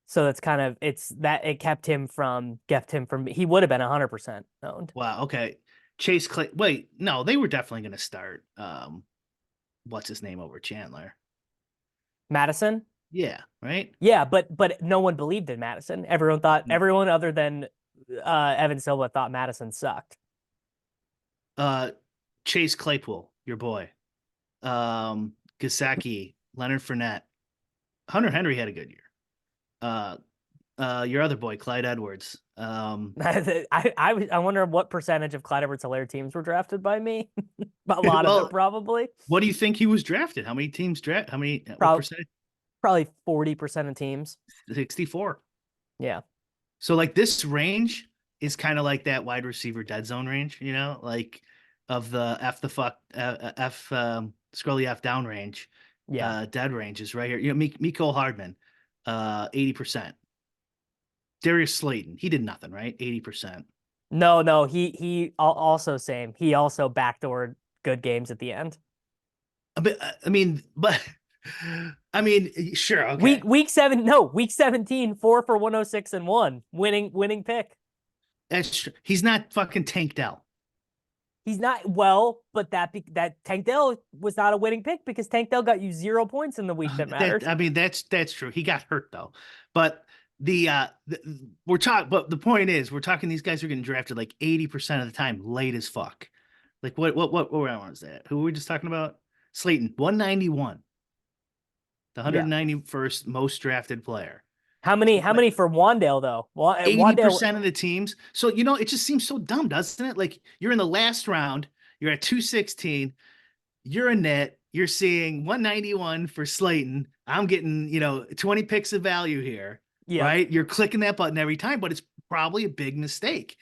So that's kind of it kept him from he would have been 100% owned. Wow. Okay. Chase Clay. Wait, no, they were definitely going to start. What's his name over Chandler? Madison? Yeah. Right. Yeah, but no one believed in Madison. Everyone other than Evan Silva thought Madison sucked. Uh, Chase Claypool, your boy. Gasecki, Leonard Fournette, Hunter Henry had a good year. Uh, your other boy, Clyde Edwards. I wonder what percentage of Clyde Edwards-Helaire teams were drafted by me. A lot of it, Well, probably. what do you think he was drafted? How many teams draft? How many? What Probably percentage? probably 40% of teams. 64. Yeah. So like this range is kind of like that wide receiver dead zone range, like of the F the fuck F scrolly F down range, Yeah. dead range is right here. Miko Hardman, 80%. Darius Slayton, he did nothing, right? 80%. No, he also same. He also backdoored good games at the end. But I mean, sure, okay. Week 17, 4 for 106 and one. Winning pick. He's not fucking Tank Dell. He's not well, but that Tank Dell was not a winning pick because Tank Dell got you 0 points in the week that mattered. That's true. He got hurt though. But but the point is we're talking these guys are getting drafted like 80% of the time late as fuck. Like what round was that? Who were we just talking about? Slayton, 191. The Yeah. 191st most drafted player. How many for Wandale though? Wandale 80% of the teams. So, it just seems so dumb, doesn't it? Like you're in the last round, you're at 216, you're a net, you're seeing 191 for Slayton. I'm getting, 20 picks of value here, Yep. right? You're clicking that button every time, but it's probably a big mistake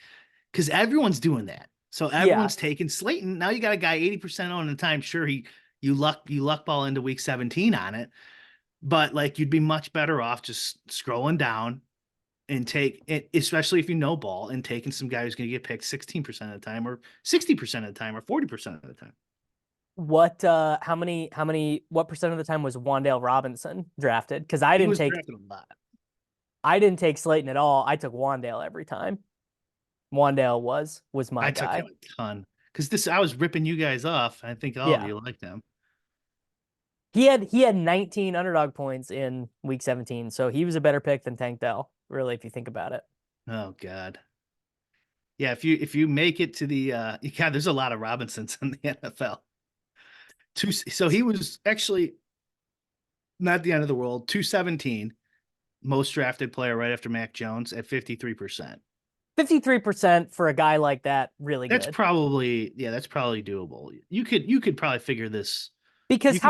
because everyone's doing that. So Yeah. everyone's taking Slayton. Now you got a guy 80% on the time. Sure, you luck ball into week 17 on it, but like you'd be much better off just scrolling down and take it, especially if you know ball and taking some guy who's going to get picked 16% of the time or 60% of the time or 40% of the time. What percent of the time was Wandale Robinson drafted? Because He was drafted a lot. I didn't take Slayton at all. I took Wandale every time. Wandale was my I took guy. him a ton because I was ripping you guys off. I think all of Yeah. you liked him. He had 19 underdog points in week 17, so he was a better pick than Tank Dell, really, if you think about it. Oh God. Yeah, if you make it to the God, there's a lot of Robinsons in the NFL. So he was actually not the end of the world. 217, most drafted player right after Mac Jones at 53%. 53% for a guy like that, really That's good. that's probably doable. You could probably figure this. Because You could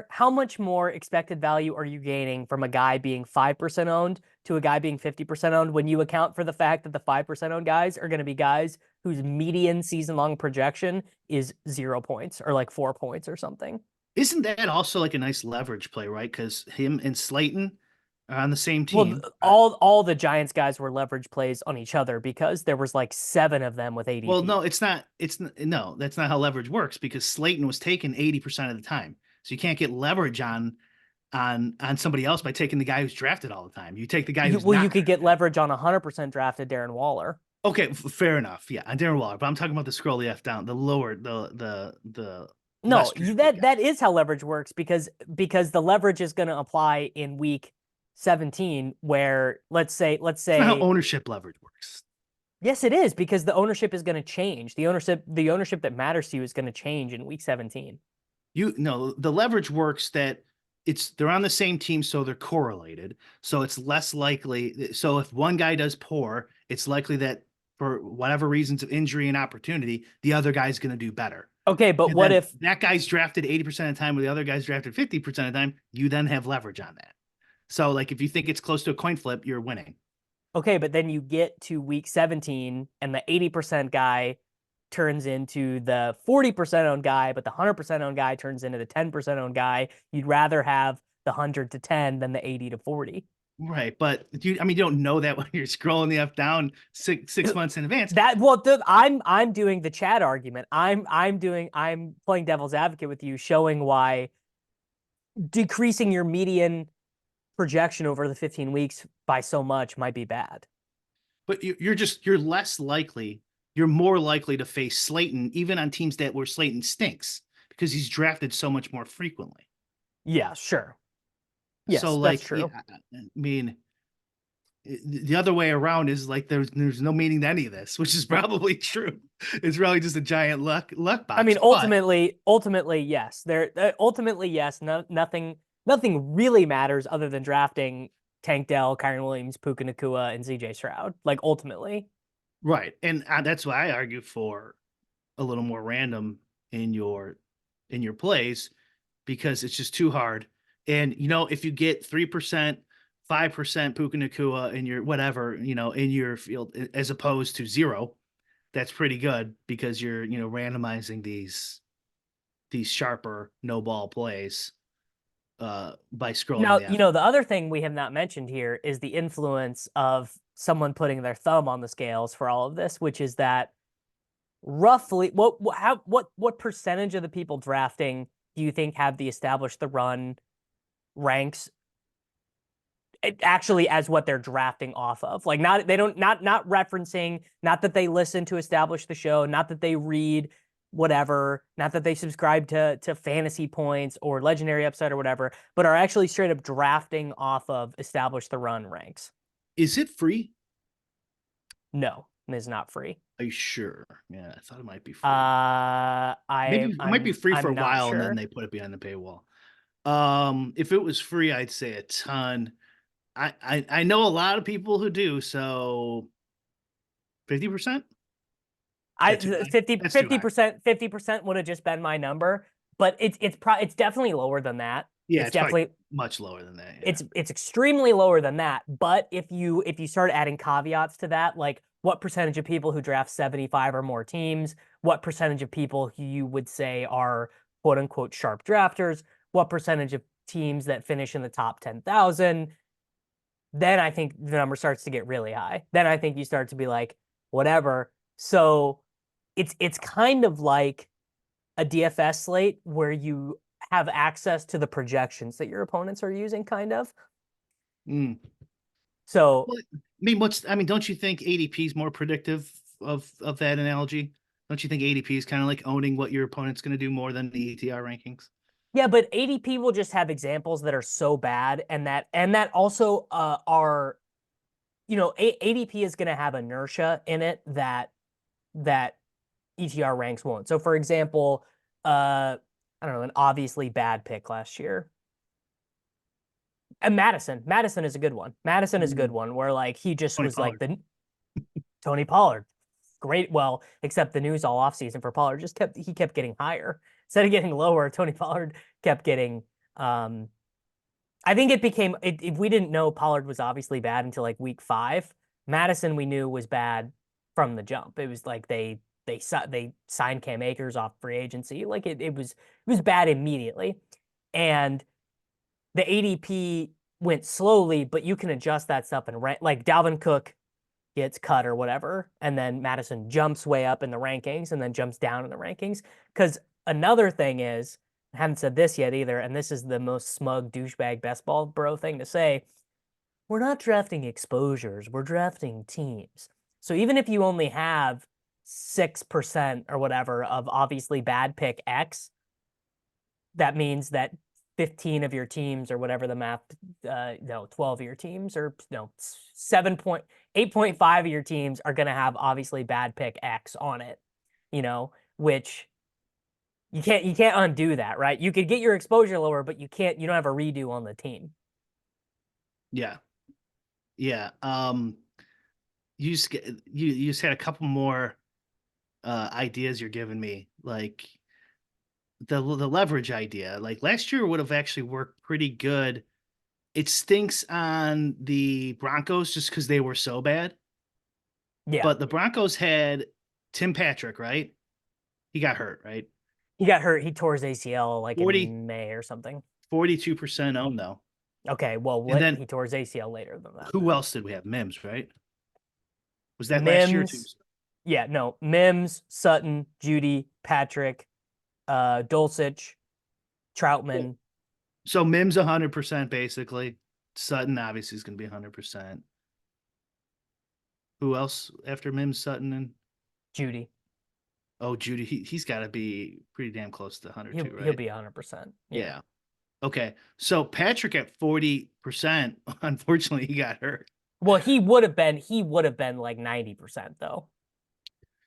how much more expected value are you gaining from a guy being 5% owned to a guy being 50% owned when you account for the fact that the 5% owned guys are going to be guys whose median season long projection is 0 points or like 4 points or something? Isn't that also like a nice leverage play, right? Because him and Slayton are on the same Well, team. all the Giants guys were leverage plays on each other because there was like 7 of them with ADP. Well, no, it's not. No, that's not how leverage works because Slayton was taken 80% of the time. So you can't get leverage on somebody else by taking the guy who's drafted all the time. You take the guy who's not. You could get leverage on 100% drafted Darren Waller. Okay, fair enough. Yeah, on Darren Waller, but I'm talking about the scroll left down, the lower, the less No, drafted that guys. is how leverage works because the leverage is going to apply in week 17 where let's say That's not how ownership leverage works. yes it is because the ownership is going to change. The ownership that matters to you is going to change in week 17. You no, the leverage works that they're on the same team, so they're correlated. So it's less likely. So if one guy does poor, it's likely that for whatever reasons of injury and opportunity, the other guy's going to do better. Okay, but And what then if that guy's drafted 80% of the time, where the other guy's drafted 50% of the time, you then have leverage on that. So like if you think it's close to a coin flip, you're winning. okay, but then you get to week 17 and the 80% guy turns into the 40% owned guy, but the 100% owned guy turns into the 10% owned guy. You'd rather have the 100 to 10 than the 80 to 40. Right. But I mean, you don't know that when you're scrolling the F down six months in advance. That well, I'm doing the Chad argument. I'm playing devil's advocate with you, showing why decreasing your median projection over the 15 weeks by so much might be bad. But you're less likely, you're more likely to face Slayton, even on teams that where Slayton stinks, because he's drafted so much more frequently. Yeah, sure. So Yes, that's like, yeah, true. I mean, the other way around is like there's no meaning to any of this, which is probably true. It's really just a giant luck I box. mean, But ultimately, yes. Ultimately, yes. Nothing really matters other than drafting Tank Dell, Kyron Williams, Puka Nakua, and CJ Stroud. Like ultimately, right, and that's why I argue for a little more random in your plays, because it's just too hard. And if you get 3%, 5% Puka Nakua in your whatever, in your field as opposed to zero, that's pretty good because you're, randomizing these sharper no ball plays by scrolling now the you F. know the other thing we have not mentioned here is the influence of someone putting their thumb on the scales for all of this, which is that roughly what percentage of the people drafting do you think have the established the run ranks actually as what they're drafting off of? Like not they don't not referencing, not that they listen to establish the show, not that they read whatever, not that they subscribe to fantasy points or legendary upside or whatever, but are actually straight up drafting off of establish the run ranks. Is it free? No, it is not free. Are you sure? Yeah, I thought it might be free. Maybe it might be free for I'm a not while and then sure. they put it behind the paywall. If it was free, I'd say a ton. I know a lot of people who do, so 50%? I That too high? 50 That's too high. 50% would have just been my number, but it's definitely lower than that. Yeah, It's it's probably definitely much lower than that. Yeah. it's extremely lower than that. But if you start adding caveats to that, like what percentage of people who draft 75 or more teams, what percentage of people who you would say are quote unquote sharp drafters, what percentage of teams that finish in the top 10,000, then I think the number starts to get really high. Then I think you start to be like, whatever. So it's kind of like a DFS slate where you have access to the projections that your opponents are using, kind of. Mm. So Well, I mean, don't you think ADP is more predictive of that analogy? Don't you think ADP is kind of like owning what your opponent's going to do more than the ETR rankings? yeah, but ADP will just have examples that are so bad, and that also are ADP is going to have inertia in it that ETR ranks won't. So for example, I don't know, an obviously bad pick last year. And Madison is a good one. Madison is a good Mm. one where like he just Tony was like Pollard. the Tony Pollard. Great. Well, except the news all offseason for Pollard just kept getting higher. Instead of getting lower, Tony Pollard kept getting I think it became if we didn't know Pollard was obviously bad until like week 5, Madison we knew was bad from the jump. It was like they signed Cam Akers off free agency. Like it was bad immediately. And the ADP went slowly, but you can adjust that stuff and rank. Like Dalvin Cook gets cut or whatever, and then Madison jumps way up in the rankings and then jumps down in the rankings. Because another thing is, I haven't said this yet either, and this is the most smug douchebag best ball bro thing to say. We're not drafting exposures, we're drafting teams. So even if you only have 6% or whatever of obviously bad pick X, that means that 15 of your teams or whatever the math, no, 12 of your teams or no, 8.5 of your teams are going to have obviously bad pick X on it, which you can't undo that, right? You could get your exposure lower, but you don't have a redo on the team. Yeah. Yeah. You just had a couple more ideas you're giving me, like the leverage idea. Like last year would have actually worked pretty good. It stinks on the Broncos just because they were so bad. Yeah. But the Broncos had Tim Patrick, right? He got hurt, right? He got hurt. He tore his ACL like 40, in May or something. 42% owned though. Okay, well, And then he tore his ACL later than that who then. else did we have? Mims, right? Was that last year too? Mims, yeah, no, Mims, Sutton, Judy, Patrick, Dulcich, Troutman. So Mims 100% basically. Sutton obviously is going to be 100%. Who else after Mims, Sutton, and Judy. oh Judy? He's got to be pretty damn close to 100 He'll too, he'll right? be 100%. Yeah. Yeah. Okay. So Patrick at 40%. Unfortunately, he got hurt. Well, he would have been like 90% though.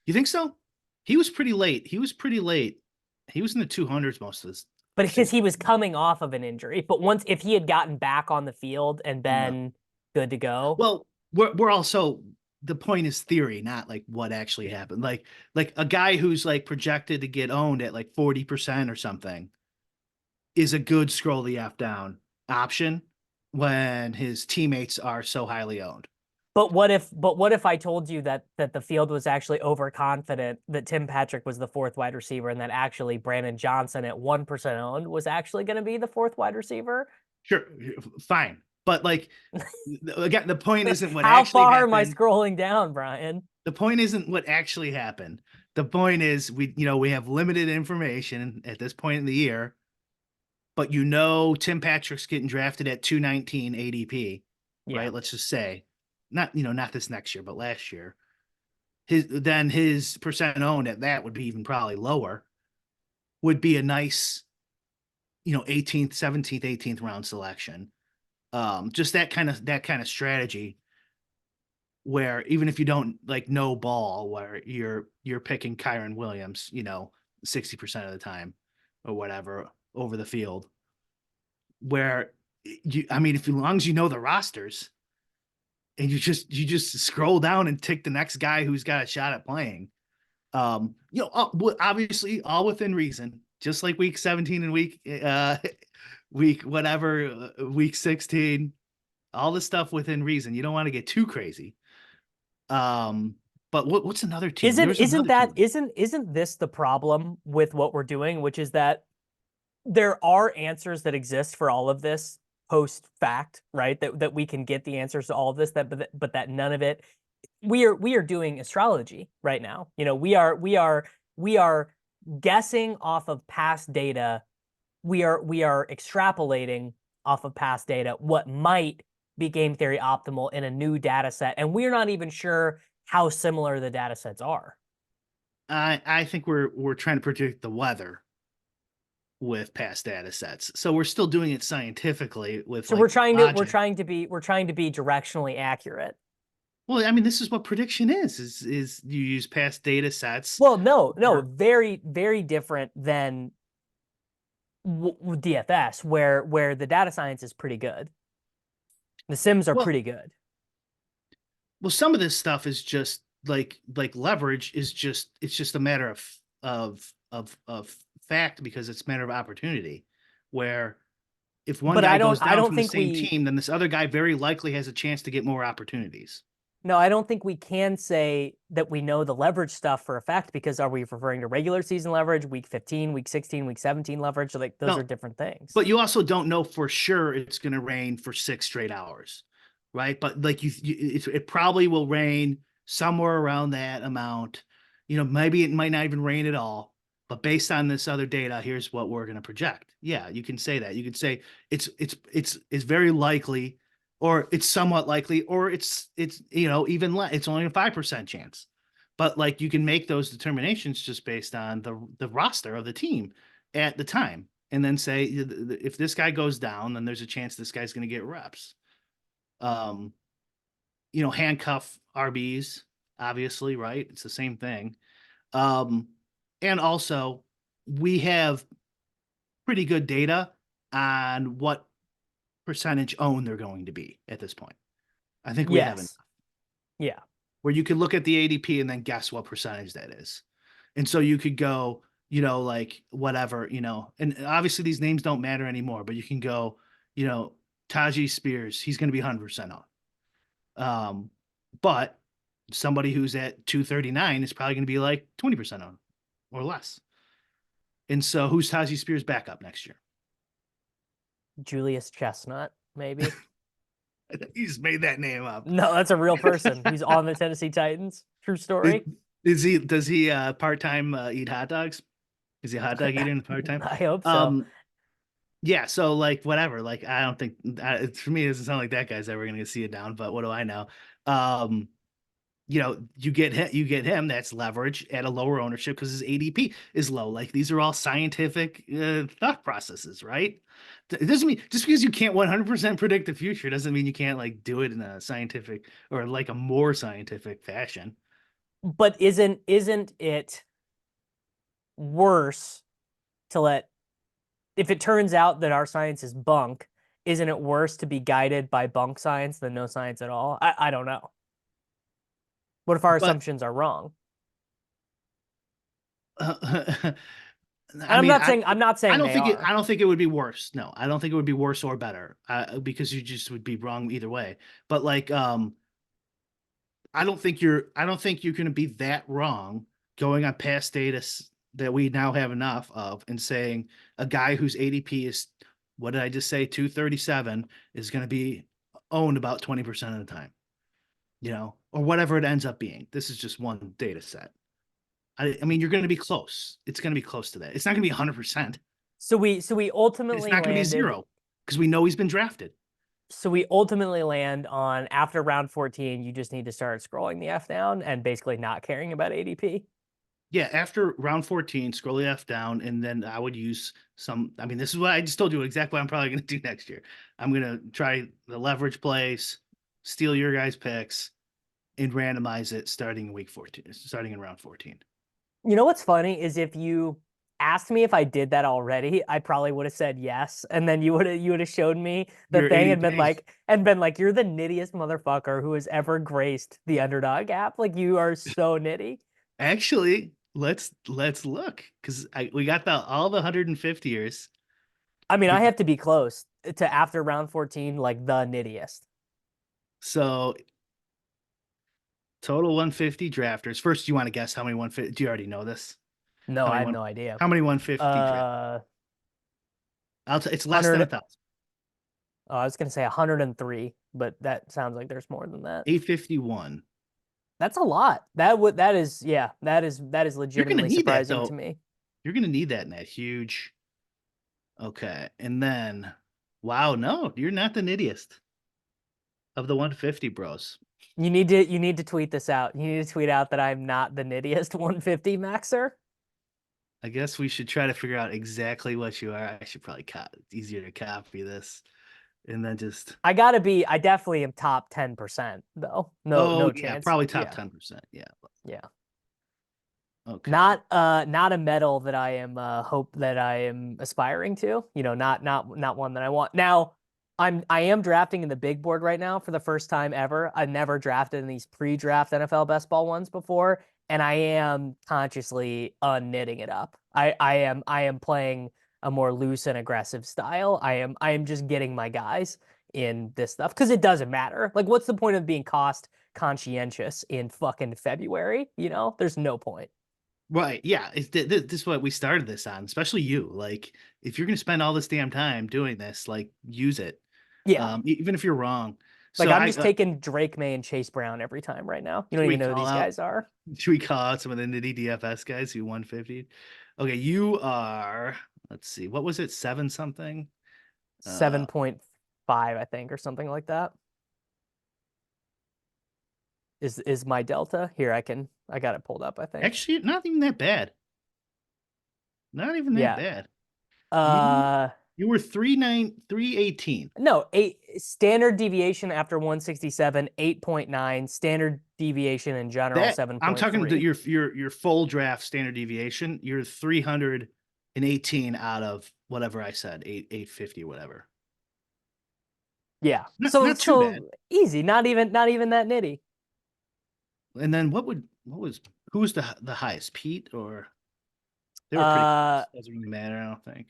You think so? He was pretty late. He was pretty late. He was in the 200s most of this But because season. he was coming off of an injury. But if he had gotten back on the field and Yeah. been good to go. Well, we're also the point is theory, not like what actually happened. Like a guy who's like projected to get owned at like 40% or something is a good scroll the F down option when his teammates are so highly owned. But what if I told you that the field was actually overconfident that Tim Patrick was the fourth wide receiver and that actually Brandon Johnson at 1% owned was actually going to be the fourth wide receiver? Sure, fine. But like again, the point isn't what How actually far am I happened. scrolling down, Brian? The point isn't what actually happened. The point is we have limited information at this point in the year, but Tim Patrick's getting drafted at 219 ADP, Yeah. right? Let's just say, not this next year, but last year. His percent owned at that would be even probably lower. Would be a nice, 18th, 17th, 18th round selection. Just that kind of strategy where even if you don't like no ball, where you're picking Kyron Williams, 60% of the time or whatever over the field, where I mean, if as long as you know the rosters and you just scroll down and tick the next guy who's got a shot at playing, obviously all within reason, just like week 17 and week whatever, week 16, all the stuff within reason. You don't want to get too crazy. But what's another team? Isn't There's isn't another that team. isn't this the problem with what we're doing, which is that there are answers that exist for all of this post fact, right? That we can get the answers to all of this, but that none of it. We are doing astrology right now. We are guessing off of past data. We are extrapolating off of past data what might be game theory optimal in a new data set, and we're not even sure how similar the data sets are. I think we're trying to predict the weather with past data sets. So we're still doing it scientifically with So we're like trying to we're logic. trying to be we're trying to be directionally accurate. Well, I mean, this is what prediction is you use past data sets. Well, no, Or, very very different than DFS, where the data science is pretty good. The sims are well, pretty good. well, some of this stuff is just like leverage is just it's just a matter of fact because it's a matter of opportunity. Where if one But guy I don't goes I down don't from the think same we team, then this other guy very likely has a chance to get more opportunities. no, I don't think we can say that we know the leverage stuff for a fact because are we referring to regular season leverage, week 15, week 16, week 17 leverage? Like those are No, different things. but you also don't know for sure it's going to rain for 6 straight hours, right? But like it probably will rain somewhere around that amount. Maybe it might not even rain at all. But based on this other data, here's what we're going to project. Yeah, you can say that. You could say it's very likely, or it's somewhat likely, or it's even less. It's only a 5% chance. But like you can make those determinations just based on the roster of the team at the time and then say if this guy goes down, then there's a chance this guy's going to get reps. Um, handcuff RBs, obviously, right? It's the same thing. Um, and also, we have pretty good data on what percentage own they're going to be at this point. I think we have enough Yes. Yeah. where you could look at the ADP and then guess what percentage that is. And so you could go, like whatever, and obviously these names don't matter anymore, but you can go, Tajee Spears, he's going to be 100% on. But somebody who's at 239 is probably going to be like 20% on or less. And so who's Tajee Spears backup next year? Julius Chestnut, maybe. He's made that name up. No, that's a real person. He's on the Tennessee Titans. True story. Does he part-time eat hot dogs? Is he a hot dog eater in the part-time? I hope so. Um, yeah, so like whatever. Like I don't think for me it doesn't sound like that guy's ever gonna see it down, but what do I know? Um, you get him, that's leverage at a lower ownership because his ADP is low. Like these are all scientific thought processes, right? It doesn't mean just because you can't 100% predict the future doesn't mean you can't like do it in a scientific or like a more scientific fashion. But isn't it worse to let if it turns out that our science is bunk, isn't it worse to be guided by bunk science than no science at all? I don't know. What if our But assumptions are wrong? I And mean, I'm not I saying don't they think it. are. I don't think it would be worse. No, I don't think it would be worse or better. Because you just would be wrong either way. But like, I don't think you're. I don't think you're going to be that wrong going on past data that we now have enough of and saying a guy whose ADP is what did I just say 237 is going to be owned about 20% of the time. Or whatever it ends up being. This is just one data set. I mean, you're going to be close. It's going to be close to that. It's not going to be 100%. So we It's ultimately not going to be landed zero because we know he's been drafted. so we ultimately land on after round 14, you just need to start scrolling the F down and basically not caring about ADP. Yeah, after round 14, scroll the F down, and then I would use some. I mean, this is what I just told you exactly what I'm probably going to do next year. I'm going to try the leverage plays, steal your guys' picks, and randomize it starting in week 14, starting in round 14. You know what's funny is if you asked me if I did that already, I probably would have said yes, and then you would have showed me the Your thing ADP. and been like, you're the nittiest motherfucker who has ever graced the Underdog app. Like you are so nitty. Actually, let's look because we got all the 150ers. I mean, I We have to be close to after round 14, like the nittiest. so total 150 drafters. First, you want to guess how many 150? Do you already know this? No, How I many have one? no idea. How many 150 draft? Uh, It's less than 100. 1,000. Oh, I was gonna say 103, but that sounds like there's more than that. 851. That's a lot. That is yeah, that is You're gonna legitimately need that surprising to though. me. You're gonna need that in that huge. Okay, and then, wow, no, you're not the nittiest of the 150 bros. You need to tweet this out. You need to tweet out that I'm not the nittiest 150 maxer. I guess we should try to figure out exactly what you are. I should probably it's easier to copy this and then just. I definitely am top 10% though. No, Oh no yeah, chance. probably top Yeah. 10%. Yeah. Yeah. Okay. Not a medal that I am hope that I am aspiring to. Not one that I want. Now, I am drafting in the big board right now for the first time ever. I've never drafted in these pre-draft NFL best ball ones before, and I am consciously unknitting it up. I am playing a more loose and aggressive style. I am just getting my guys in this stuff because it doesn't matter. Like, what's the point of being cost conscientious in fucking February? There's no point. Right. Yeah. This is what we started this on, especially you. Like, if you're going to spend all this damn time doing this, like, use it, Yeah. even if you're wrong. Like So I'm just taking Drake May and Chase Brown every time right now. You don't should we even know who call these out? guys are. Should we call out some of the nitty DFS guys who 150? Okay, you are. Let's see. What was it? Seven something. 7.5, I think, or something like that. Is my delta. Here, I got it pulled up, I think. Actually, not even that bad. Not even that Yeah. bad. You Uh, you were 318. no, eight standard deviation after 167, 8.9, standard deviation in general, That I'm talking to 7.3. your full draft standard deviation. You're 318 out of whatever I said, 850, whatever. Yeah. Not So not too bad. so easy, not even that nitty. And then what was who was the highest? Pete or they were pretty Uh close. Doesn't really matter, I don't think.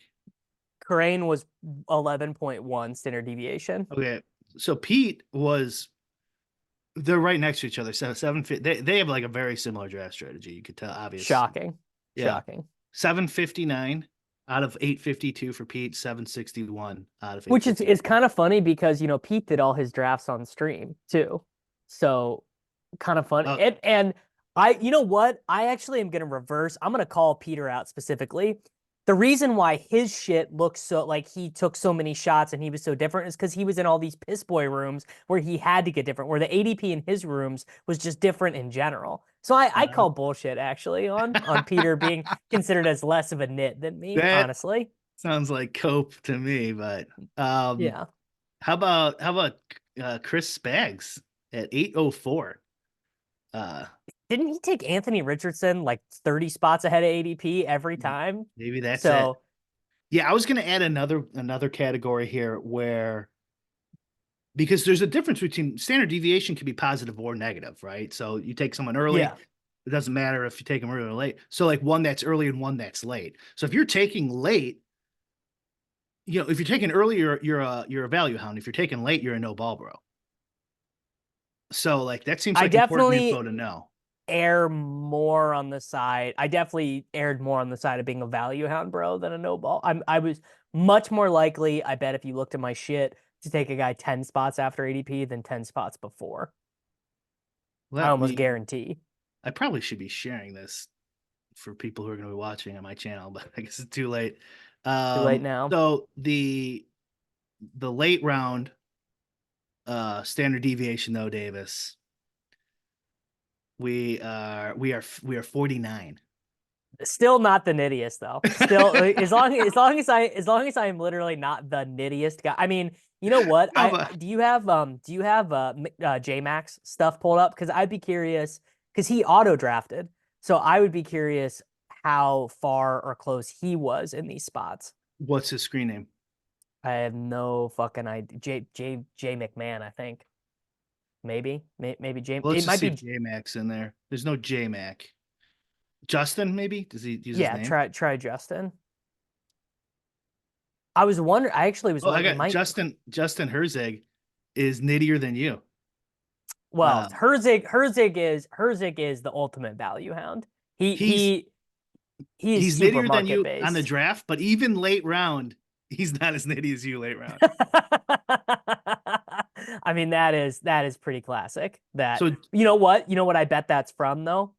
Crane was 11.1 standard deviation. Okay. So Pete was they're right next to each other. So 750 they have like a very similar draft strategy. You could tell obvious. Shocking. Yeah. Shocking. 759 out of 852 for Pete, 761 out of Which is 850. kind of funny because Pete did all his drafts on stream too. So kind of fun. Uh, And you know what? I actually am gonna reverse. I'm gonna call Peter out specifically. The reason why his shit looks so like he took so many shots and he was so different is because he was in all these piss boy rooms where he had to get different, where the ADP in his rooms was just different in general. So I uh, call bullshit actually on Peter being considered as less of a nit than me, that honestly. sounds like cope to me, but um Yeah. how about Chris Spags at 804? Uh Didn't he take Anthony Richardson like 30 spots ahead of ADP every time? maybe that's it. So Yeah, I was going to add another category here where because there's a difference between standard deviation can be positive or negative, right? So you take someone early, yeah, it doesn't matter if you take them early or late. So like one that's early and one that's late. So if you're taking late, if you're taking early, you're a value hound. If you're taking late, you're a no ball bro. So like that seems I like important definitely info to know. err more on the side. I definitely erred more on the side of being a value hound bro than a no ball. I was much more likely, I bet if you looked at my shit, to take a guy 10 spots after ADP than 10 spots before. I Let almost me. guarantee. I probably should be sharing this for people who are going to be watching on my channel, but I guess it's too late. Too late now. So the late round standard deviation though, Davis, we are 49. Still not the nittiest though. Still, as long as I am literally not the nittiest guy. I mean, you know what? No, I but do you have J Max stuff pulled up? Because I'd be curious because he auto drafted, so I would be curious how far or close he was in these spots. what's his screen name? I have no fucking idea. J McMahon, I think maybe J. Well, let's It just might see if be J Max in there. There's no J Mac. Justin, maybe? Does he use his yeah. name? Try Justin. I was wondering. I actually was Oh, I wondering. It got might. Justin Herzig is nittier than you. Well, Uh, Herzig is the ultimate value hound. He he's he he is he's super nittier than market you on the based. draft, but even late round, he's not as nitty as you late round. I mean, that is pretty classic. That So you know what? You know what I bet that's from though?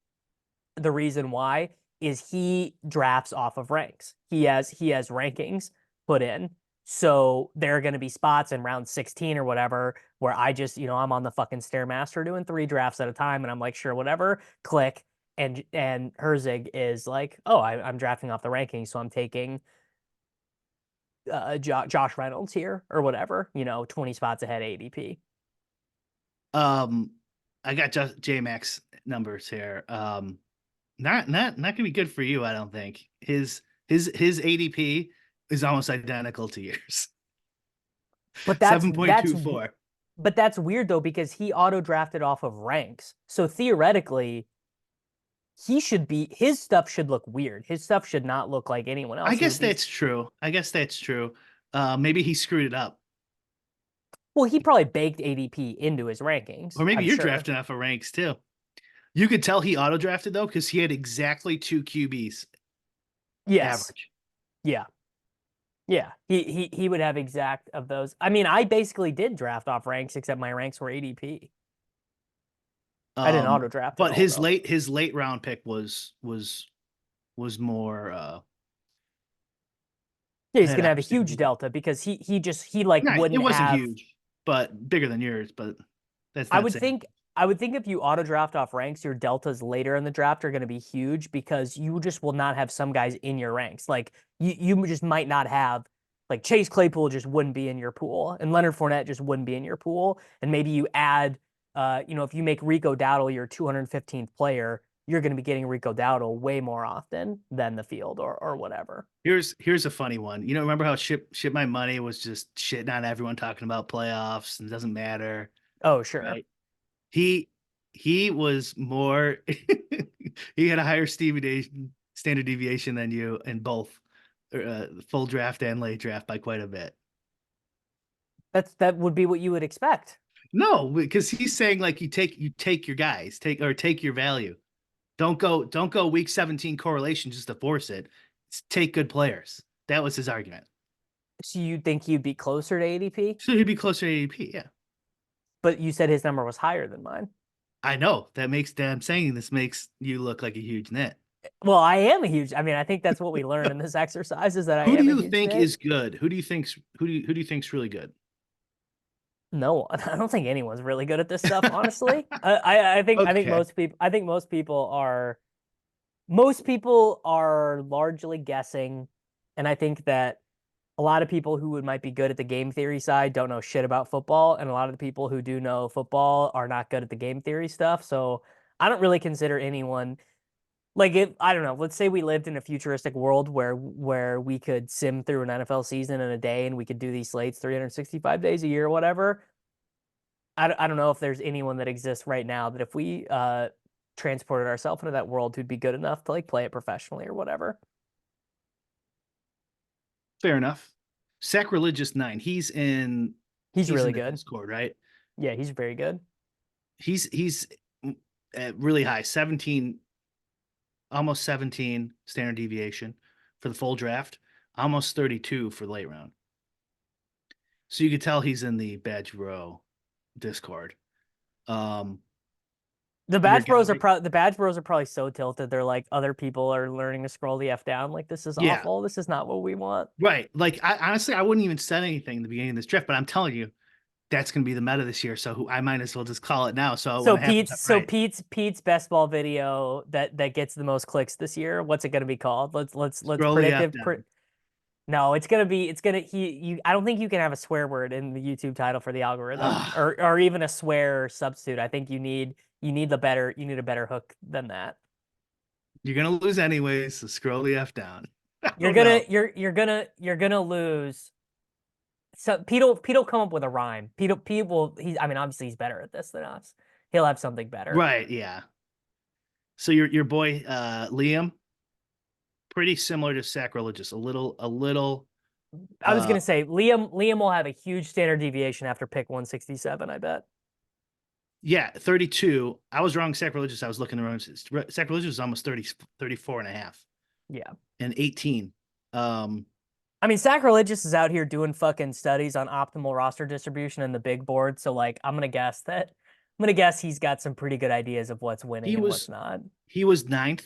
The reason why is he drafts off of ranks. He has rankings put in. So there are going to be spots in round 16 or whatever where I just, I'm on the fucking Stairmaster doing 3 drafts at a time and I'm like, sure, whatever, click. And Herzig is like, oh, I'm drafting off the rankings, so I'm taking Josh Reynolds here or whatever, 20 spots ahead of ADP. um I got just J Max numbers here. Not gonna be good for you, I don't think. His ADP is almost identical to yours. But that's that's 7.24. but that's weird though because he auto drafted off of ranks. So theoretically, his stuff should look weird. His stuff should not look like anyone I else. He guess would be that's true. I guess that's true. Maybe he screwed it up. well, he probably baked ADP into his Or rankings, maybe I'm you're sure. drafting off of ranks too. You could tell he auto drafted though, because he had exactly two QBs Yes. average. Yeah. Yeah. He would have exact of those. I mean, I basically did draft off ranks, except my ranks were ADP. I didn't Um, auto draft at but all his though. late round pick was more Yeah, he's had gonna have a huge opportunity. delta because he like Right, it wouldn't wasn't have huge, but bigger than yours. But that's I not would saying think I would think if you auto draft off ranks, your deltas later in the draft are going to be huge because you just will not have some guys in your ranks. Like you just might not have like Chase Claypool just wouldn't be in your pool, and Leonard Fournette just wouldn't be in your pool. And maybe you add, if you make Rico Dowdle your 215th player, you're going to be getting Rico Dowdle way more often than the field or whatever. Here's a funny one. Remember how ship my money was just shitting on everyone talking about playoffs and it doesn't matter, Oh, sure. right? He he was more he had a higher standard deviation than you in both full draft and late draft by quite a bit. That would be what you would expect. No, because he's saying like you take your guys, take your value. Don't go week 17 correlation just to force it. Take good players. That was his argument. So you think you'd be closer to ADP, So he'd be closer to ADP. Yeah. but you said his number was higher than mine. I know that I'm saying this makes you look like a huge nit. Well, I am a huge. I mean, I think that's what we learned in this exercise is that I Who do am a you huge think nit. is good? Who do you think's really good? No, I don't think anyone's really good at this stuff, honestly. I think Okay. most people are largely guessing, and I think that a lot of people who might be good at the game theory side don't know shit about football, and a lot of the people who do know football are not good at the game theory stuff. So I don't really consider anyone like if I don't know, let's say we lived in a futuristic world where we could sim through an NFL season in a day and we could do these slates 365 days a year or whatever. I don't know if there's anyone that exists right now that if we transported ourselves into that world who'd be good enough to like play it professionally or whatever. Fair enough. Sacrilegious nine. He's He's in really the good. Discord, right? Yeah, he's very good. He's at really high, 17, almost 17 standard deviation for the full draft, almost 32 for the late round. So you could tell he's in the Badge Bro Discord. Um, your guy, The Badge Bros are probably so tilted. They're like other people are learning to scroll the F down. Like this is yeah, awful. This is not what we want. right. Like I honestly, I wouldn't even said anything in the beginning of this draft, but I'm telling you, that's going to be the meta this year. So I might as well just call it now. So when So it happens, I'm Pete's so right. Pete's best ball video that gets the most clicks this year. What's it going to be called? Let's Scroll the F predictive. down. No, it's gonna he you. I don't think you can have a swear word in the YouTube title for the algorithm, Ugh, or even a swear substitute. I think you need a better hook than that. you're gonna lose anyways. So scroll the F down. I You're don't gonna know. you're gonna lose. So Pete'll come up with a rhyme. Pete will he's I mean obviously he's better at this than us. He'll have something better. Right? Yeah. So your boy Liam, pretty similar to Sacrilegious. A little. I was Uh, gonna say Liam will have a huge standard deviation after pick 167. I bet. yeah, 32. I was wrong. Sacrilegious. I was looking around. Sacrilegious is almost 30, 34 and a half Yeah. and 18. Um, I mean, Sacrilegious is out here doing fucking studies on optimal roster distribution in the big board. So, like, I'm gonna guess he's got some pretty good ideas of what's he winning and what's was not. he was ninth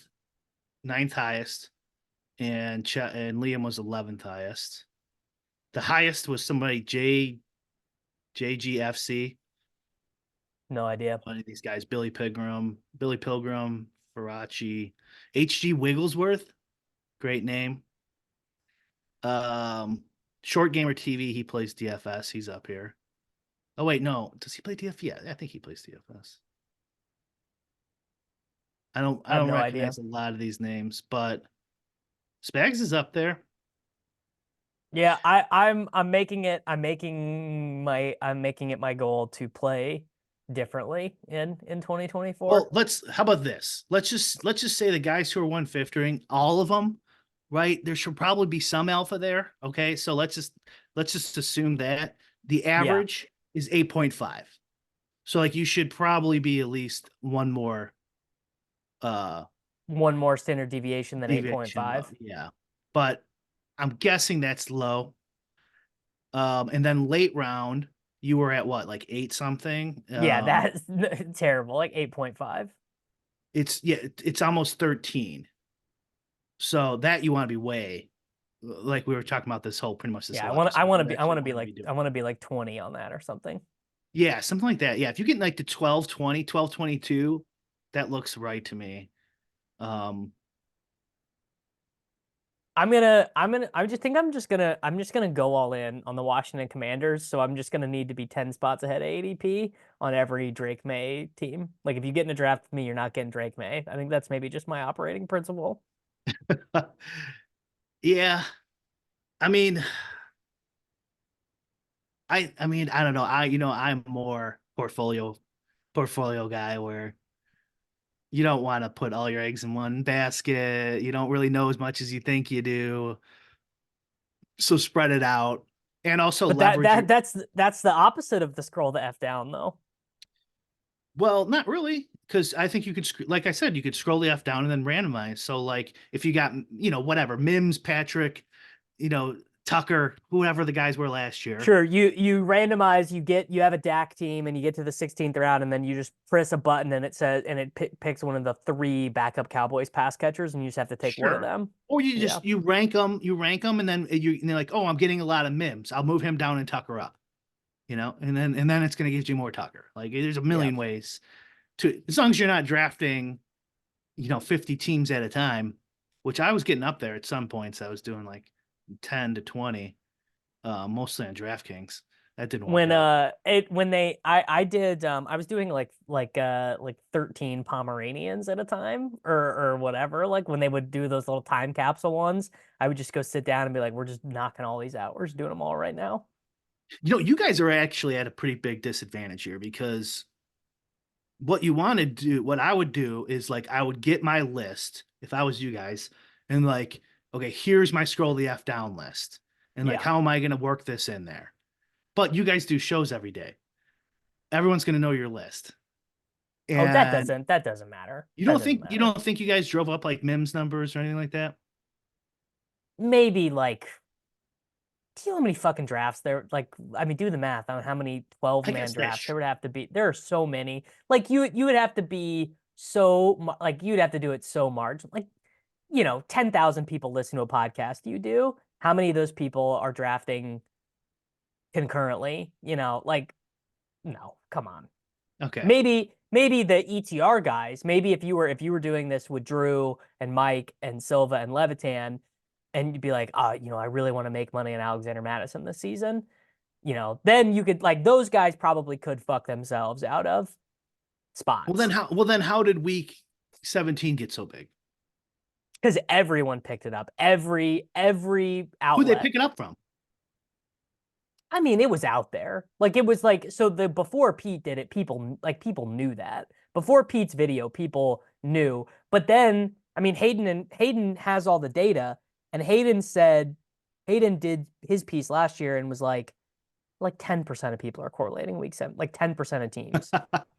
highest, and and Liam was 11th highest. The highest was somebody JGFC. No idea. One of these guys, Billy Pilgrim, Farachi, HG Wigglesworth, great name. Um, Short Gamer TV, he plays DFS. He's up here. Oh wait, no, does he play DFS? Yeah, I think he plays DFS. I I have don't no idea. recognize a lot of these names, but Spags is up there. Yeah, I'm making it my goal to play differently in 2024. Well, how about this? Let's just say the guys who are 150ing, all of them, right? There should probably be some alpha there. Okay. So let's just assume that the Yeah, average is 8.5. So like you should probably be at least one more uh one more standard deviation than deviation low. 8.5. Yeah. But I'm guessing that's low. And then late round, you were at what, like eight something? Yeah, that's terrible. Like 8.5. It's almost 13. So that you want to be way, like we were talking about this whole pretty much this Yeah, whole episode. You actually want to be I doing. want to be like 20 on that or something. Yeah, something like that. Yeah, if you get like to 12-20, 12-22, that looks right to me. Um, I'm just gonna go all in on the Washington Commanders. So I'm just gonna need to be 10 spots ahead of ADP on every Drake May team. Like if you get in a draft with me, you're not getting Drake May. I think that's maybe just my operating principle. yeah, I mean, I mean, I don't know. I'm more portfolio guy where you don't want to put all your eggs in one basket. You don't really know as much as you think you do. So spread it out and also But leverage your, that's the opposite of the scroll the F down though. well, not really, because I think you could, like I said, you could scroll the F down and then randomize. So like if you got, whatever, Mims, Patrick, you know, Tucker, whoever the guys were last year. Sure, you randomize, you have a DAC team and you get to the 16th round and then you just press a button and it says and it picks one of the three backup Cowboys pass catchers and you just have to take one of Sure. them. Or Yeah. you rank them, and then you're like, oh, I'm getting a lot of Mims. I'll move him down and Tucker up, and then it's gonna get you more Tucker. Like there's a Yeah. million ways to, as long as you're not drafting, 50 teams at a time, which I was getting up there at some points. I was doing like 10 to 20, mostly on DraftKings. That didn't work When out. it when they I did I was doing like 13 Pomeranians at a time or whatever. Like when they would do those little time capsule ones, I would just go sit down and be like, we're just knocking all these out. We're just doing them all right now. You guys are actually at a pretty big disadvantage here because what I would do is like I would get my list if I was you guys, and like, okay, here's my scroll the F down list. And like, Yeah. how am I gonna work this in there? But you guys do shows every day. Everyone's gonna know your list. Oh, And that doesn't matter. you That don't doesn't think you matter. don't think you guys drove up like Mims numbers or anything like that? Maybe like do you know how many fucking drafts there like I mean do the math on how many 12 I man guess that's drafts there would have to be. There are so many. Like you would have to be like you'd have to do it so margin. Like 10,000 people listen to a podcast you do. How many of those people are drafting concurrently? Like no, come on. okay. Maybe the ETR guys, maybe if you were doing this with Drew and Mike and Silva and Levitan, and you'd be like, I really want to make money on Alexander Madison this season, then you could like those guys probably could fuck themselves out of spots Well then how did week 17 get so big? because everyone picked it up. Every Who'd they outlet. pick it up from? I mean, it was out there. Like it was like so the before Pete did it, people knew that. Before Pete's video, people knew. But then, I mean, Hayden has all the data, and Hayden did his piece last year and was like 10% of people are correlating week seven, like 10% of teams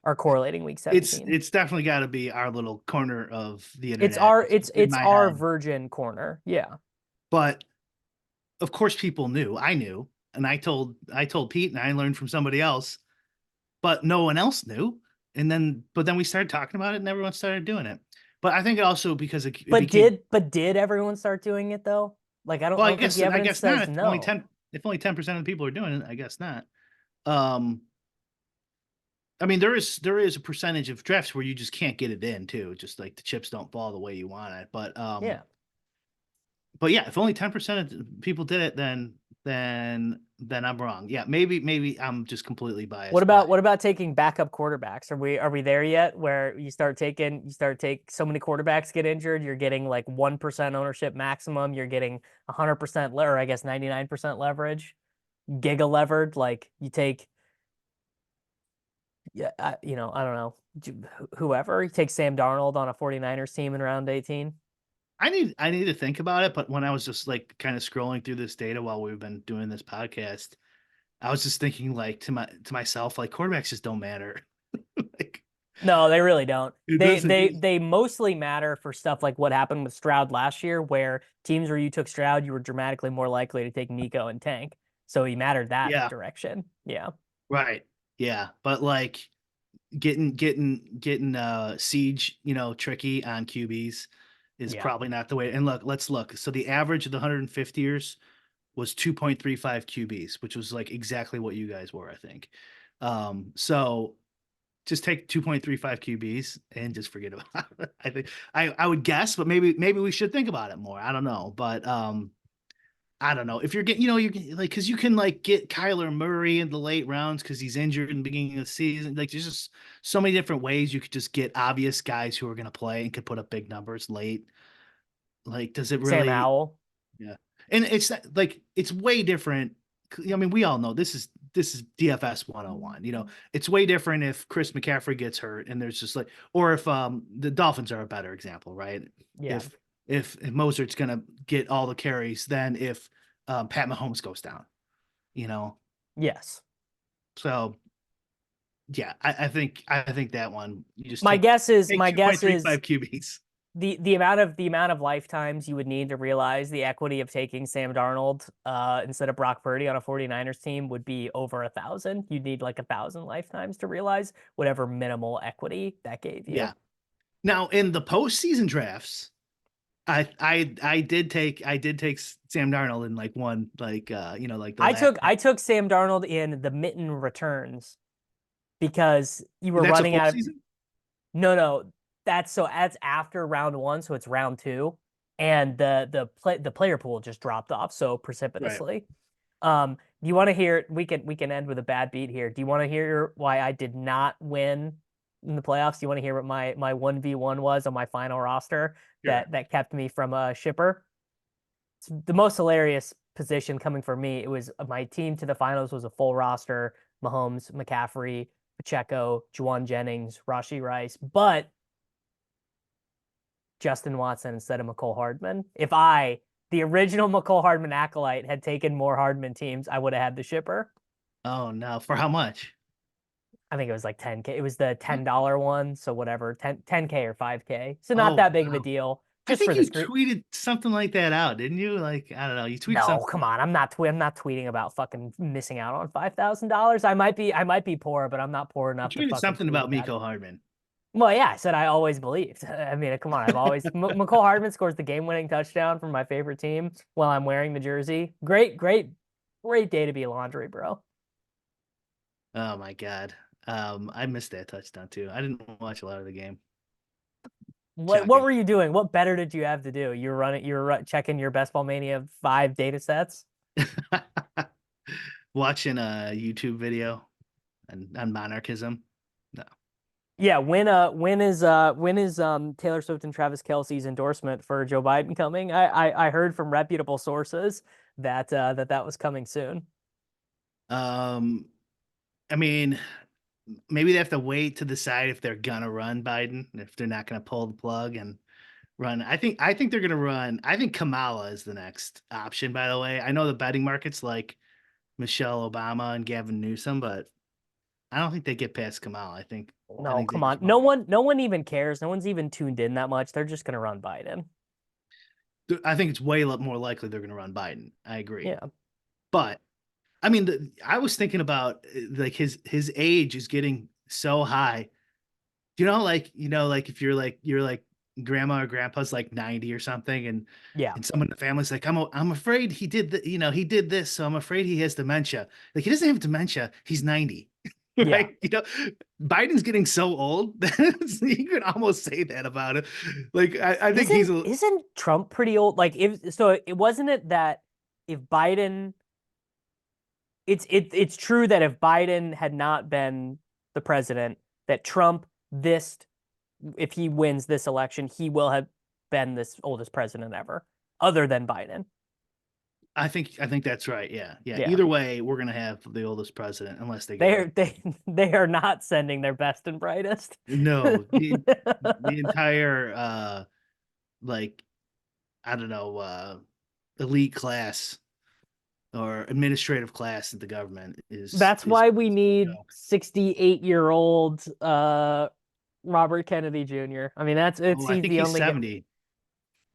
are correlating week it's 17. it's definitely got to be our little corner of the It's internet our it's in it's my our head. virgin corner. Yeah. But of course people knew. I knew. And I told Pete, and I learned from somebody else, but no one else knew. But then we started talking about it and everyone started doing it. But I think it also because it But became, did everyone start doing it though? Like I well, I don't think guess the I evidence guess not. says If only no. 10 if only 10% of the people are doing it, I guess not. Um I mean, there is a percentage of drafts where you just can't get it in too. Just like the chips don't fall the way you want it. Yeah. But yeah, if only 10% of people did it, then I'm wrong. Yeah, maybe I'm just completely What biased, about but what about taking backup quarterbacks? Are we there yet where you start take so many quarterbacks get injured, you're getting like 1% ownership maximum, you're getting 100% or I guess 99% leverage, giga levered, like you take yeah, I don't know, whoever, you take Sam Darnold on a 49ers team in round 18. I need to think about it. But when I was just like kind of scrolling through this data while we've been doing this podcast, I was just thinking like to myself, like quarterbacks just don't matter. Like No, they really don't. it They doesn't. they they mostly matter for stuff like what happened with Stroud last year, where teams where you took Stroud, you were dramatically more likely to take Nico and Tank. So he mattered that Yeah, direction. Yeah. right. Yeah, but like getting siege, tricky on QBs is Yeah. probably not the way. And let's look. So the average of the 150ers was 2.35 QBs, which was like exactly what you guys were, I think. So just take 2.35 QBs and just forget about it. I think I would guess, but maybe we should think about it more. I don't know, but I don't know if you're getting, you can like, because you can like get Kyler Murray in the late rounds because he's injured in the beginning of the season. Like, there's just so many different ways you could just get obvious guys who are going to play and could put up big numbers late. Like, does it Sam really? Howell. Yeah, and like it's way different. I mean, we all know this is DFS 101. It's way different if Chris McCaffrey gets hurt and there's just like, or if the Dolphins are a better example, right? Yeah. If Mosert's gonna get all the carries, than if Pat Mahomes goes down. You know, Yes. so yeah, I think that one you just My take guess is take my guess is 2.35 QBs. the amount of lifetimes you would need to realize the equity of taking Sam Darnold instead of Brock Purdy on a 49ers team would be over 1,000. You'd need like 1,000 lifetimes to realize whatever minimal equity that gave you. Yeah. Now in the postseason drafts, I did take Sam Darnold in like one like the I last took I took Sam Darnold in the mitten returns because you were that's a running full out of season? no, that's after round one, so it's round two, and the player pool just dropped off so Right. precipitously. Do you want to hear? We can end with a bad beat here. Do you want to hear why I did not win in the playoffs? Do you want to hear what my 1v1 was on my final roster Sure. that kept me from a shipper? It's the most hilarious position coming for me. It was my team to the finals was a full roster: Mahomes, McCaffrey, Pacheco, Juwan Jennings, Rashi Rice, but Justin Watson instead of McCole Hardman. If the original McCole Hardman acolyte, had taken more Hardman teams, I would have had the shipper. Oh no, for how much? I think it was like 10K. It was the $10 one, so whatever, 10K or 5K. So not Oh that big of a wow. deal. I Just think for the you screen. tweeted something like that out, didn't you? Like, I don't know, you tweeted No, something. come on. I'm not tweeting about fucking missing out on $5,000. I might be poor, but I'm not poor You enough to tweeted fucking something tweet about about. Miko Hardman. Well, yeah, I said I always believed. I mean, come on, I've always McCole Hardman scores the game-winning touchdown for my favorite team while I'm wearing the jersey. Great, great, great day to be laundry, bro. Oh my God. I missed that touchdown too. I didn't watch a lot of the game. What Shocking. were you doing? What better did you have to do? You were checking your Best Ball Mania 5 data sets. Watching a YouTube video on monarchism. No. Yeah, when is Taylor Swift and Travis Kelce's endorsement for Joe Biden coming? I heard from reputable sources that was coming soon. Um, I mean, maybe they have to wait to decide if they're gonna run Biden, if they're not gonna pull the plug and run. I think they're gonna run. I think Kamala is the next option, by the way. I know the betting markets like Michelle Obama and Gavin Newsom, but I don't think they get past Kamala. I No, think they come just on. No one even cares. No one's even tuned in that much. They're just gonna run Biden. I think it's way more likely they're gonna run Biden. I agree. Yeah. But I mean, I was thinking about like his age is getting so high. Like if you're like grandma or grandpa's like 90 or something, Yeah. and someone in the family's like, I'm afraid he did this, so I'm afraid he has dementia. Like, he doesn't have dementia. He's 90, Yeah. right? Biden's getting so old that you could almost say that about it. Like, I think he's Isn't a isn't Trump pretty old? Like if so it wasn't it that if Biden it's true that if Biden had not been the president, that Trump this if he wins this election, he will have been this oldest president ever, other than Biden. I think that's right. Yeah. Yeah. Yeah. Either way, we're gonna have the oldest president unless they get They're a they are not sending their best and brightest. no. The entire like, I don't know, elite class or administrative class of the government is That's is why we need no. 68-year-old Robert Kennedy Jr. I mean, Oh, I he's think the he's only guy. 70.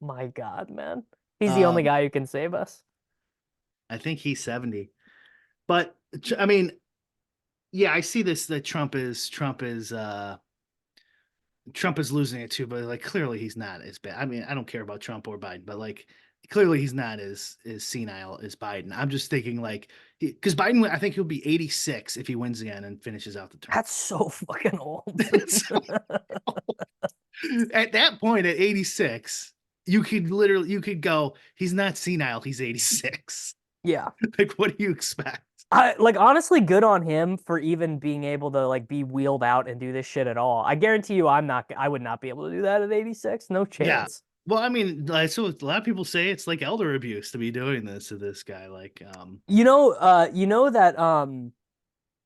My God, man. He's the only Um, guy who can save us. I think he's 70. But I mean, yeah, I see this that Trump is losing it too, but like clearly he's not as bad. I mean, I don't care about Trump or Biden, but like clearly he's not as senile as Biden. I'm just thinking like because Biden, I think he'll be 86 if he wins again and finishes out the term. That's so fucking old. So, at that point, at 86, you could go, he's not senile, he's 86. Yeah. Like, what do you expect? I like honestly good on him for even being able to like be wheeled out and do this shit at all. I guarantee you I would not be able to do that at 86. No Yeah. chance. Well, I mean, like, so a lot of people say it's like elder abuse to be doing this to this guy. Like, You know that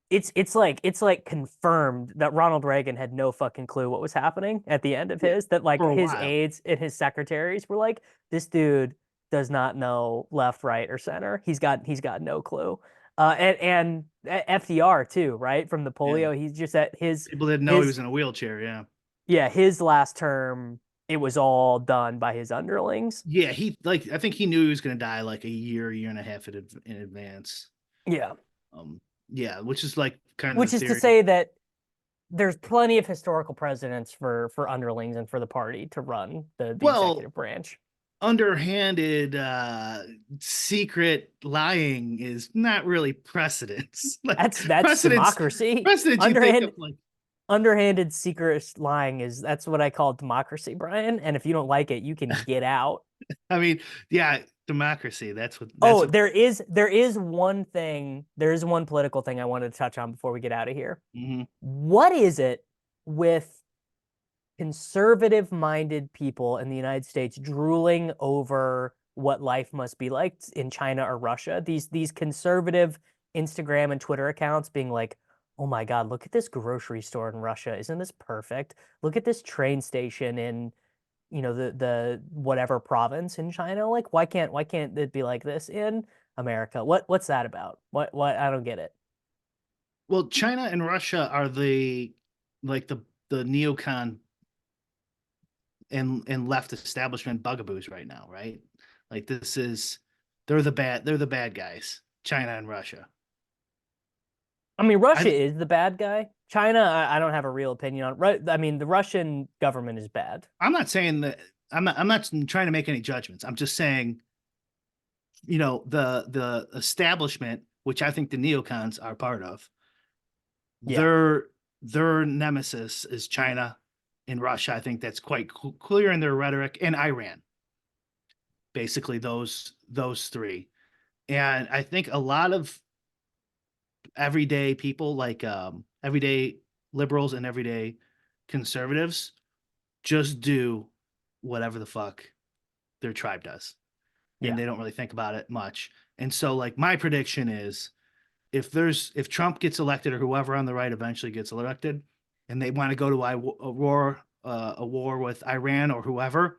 it's like confirmed that Ronald Reagan had no fucking clue what was happening at the end of yeah, his that like for a his while. aides and his secretaries were like, this dude does not know left, right, or center. He's got no clue. And FDR too, right? From the Yeah. polio. He's just at People didn't know he his was in a wheelchair. Yeah. yeah, his last term, it was all done by his underlings. Yeah. I think he knew he was going to die like a year and a half in advance. Yeah. Um, yeah, which is like kind of Which the is to theory. say that there's plenty of historical precedents for underlings and for the party to run the Well, executive branch. underhanded secret lying is not really precedence. Like That's democracy. precedence you think of like Underhanded secret lying is that's what I call democracy, Brian. And if you don't like it, you can get out. I mean, yeah, democracy. That's Oh, what there is one political thing I wanted to touch on before we get out of here. mhm. What is it with conservative minded people in the United States drooling over what life must be like in China or Russia? These conservative Instagram and Twitter accounts being like, "Oh my God, look at this grocery store in Russia. Isn't this perfect? Look at this train station in, the whatever province in China. Like, why can't it be like this in America? What's that about? What I don't get it." Well, China and Russia are like the neocon and left establishment bugaboos right now, right? Like this is they're the bad guys, China and Russia. I mean, Russia I is the bad guy. China, I don't have a real opinion on. Right? I mean, the Russian government is bad. I'm not saying that I'm not trying to make any judgments. I'm just saying, the establishment, which I think the neocons are part of, Yeah. their their nemesis is China and Russia. I think that's quite clear in their rhetoric, and Iran. Basically, those three. And I think a lot of everyday people, like everyday liberals and everyday conservatives, just do whatever the fuck their tribe does, and Yeah. they don't really think about it much. And so, like, my prediction is if Trump gets elected or whoever on the right eventually gets elected, and they want to go to a war with Iran or whoever,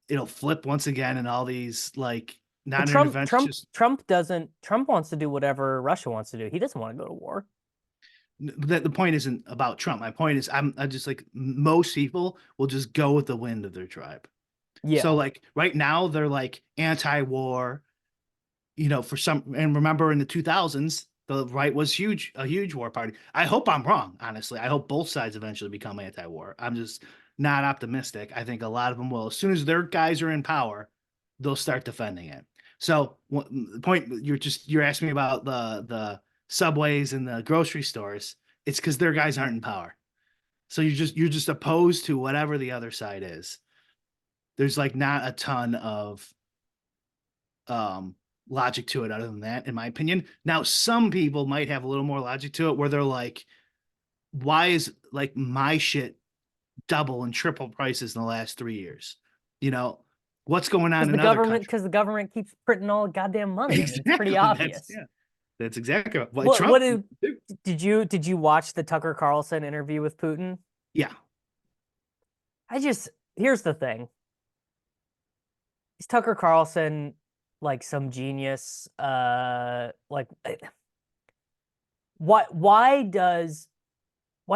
it'll flip once again, and all these like But Trump, non-intervention Trump, just Trump doesn't. Trump wants to do whatever Russia wants to do. He doesn't want to go to war. the point isn't about Trump. My point is I just like most people will just go with the wind of their tribe. Yeah. So like right now they're like anti-war, for some, and remember in the 2000s the right was a huge war party. I hope I'm wrong, honestly. I hope both sides eventually become anti-war. I'm just not optimistic. I think a lot of them will. As soon as their guys are in power, they'll start defending it. So the point you're asking me about the subways and the grocery stores. It's because their guys aren't in power. So you're just opposed to whatever the other side is. There's like not a ton of um logic to it other than that, in my opinion. Now, some people might have a little more logic to it where they're like, why is like my shit double and triple prices in the last 3 years? You know, what's going on in other countries? Because the government keeps printing all the goddamn money. I mean, it's pretty Exactly. obvious. That's exactly what What Trump. what did you watch the Tucker Carlson interview with Putin? Yeah. Here's the thing. Is Tucker Carlson like some genius? Like why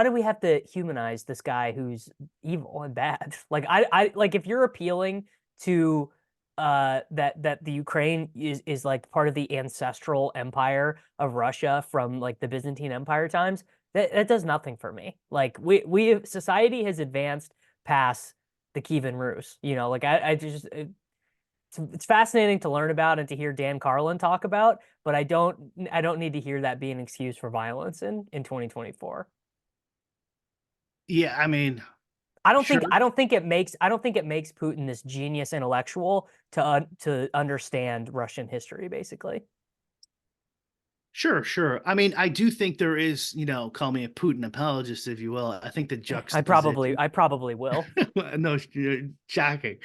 do we have to humanize this guy who's evil and bad? Like I like if you're appealing to that the Ukraine is like part of the ancestral empire of Russia from like the Byzantine Empire times, that does nothing for me. Like society has advanced past the Kievan Rus. Like I just it's fascinating to learn about and to hear Dan Carlin talk about, but I don't need to hear that being an excuse for violence in 2024. Yeah, I mean, I don't sure, think I don't think it makes I don't think it makes Putin this genius intellectual to understand Russian history, basically. sure. I mean, I do think there is, call me a Putin apologist, if you will. I think the I probably juxtaposition, I probably will. no, shocking.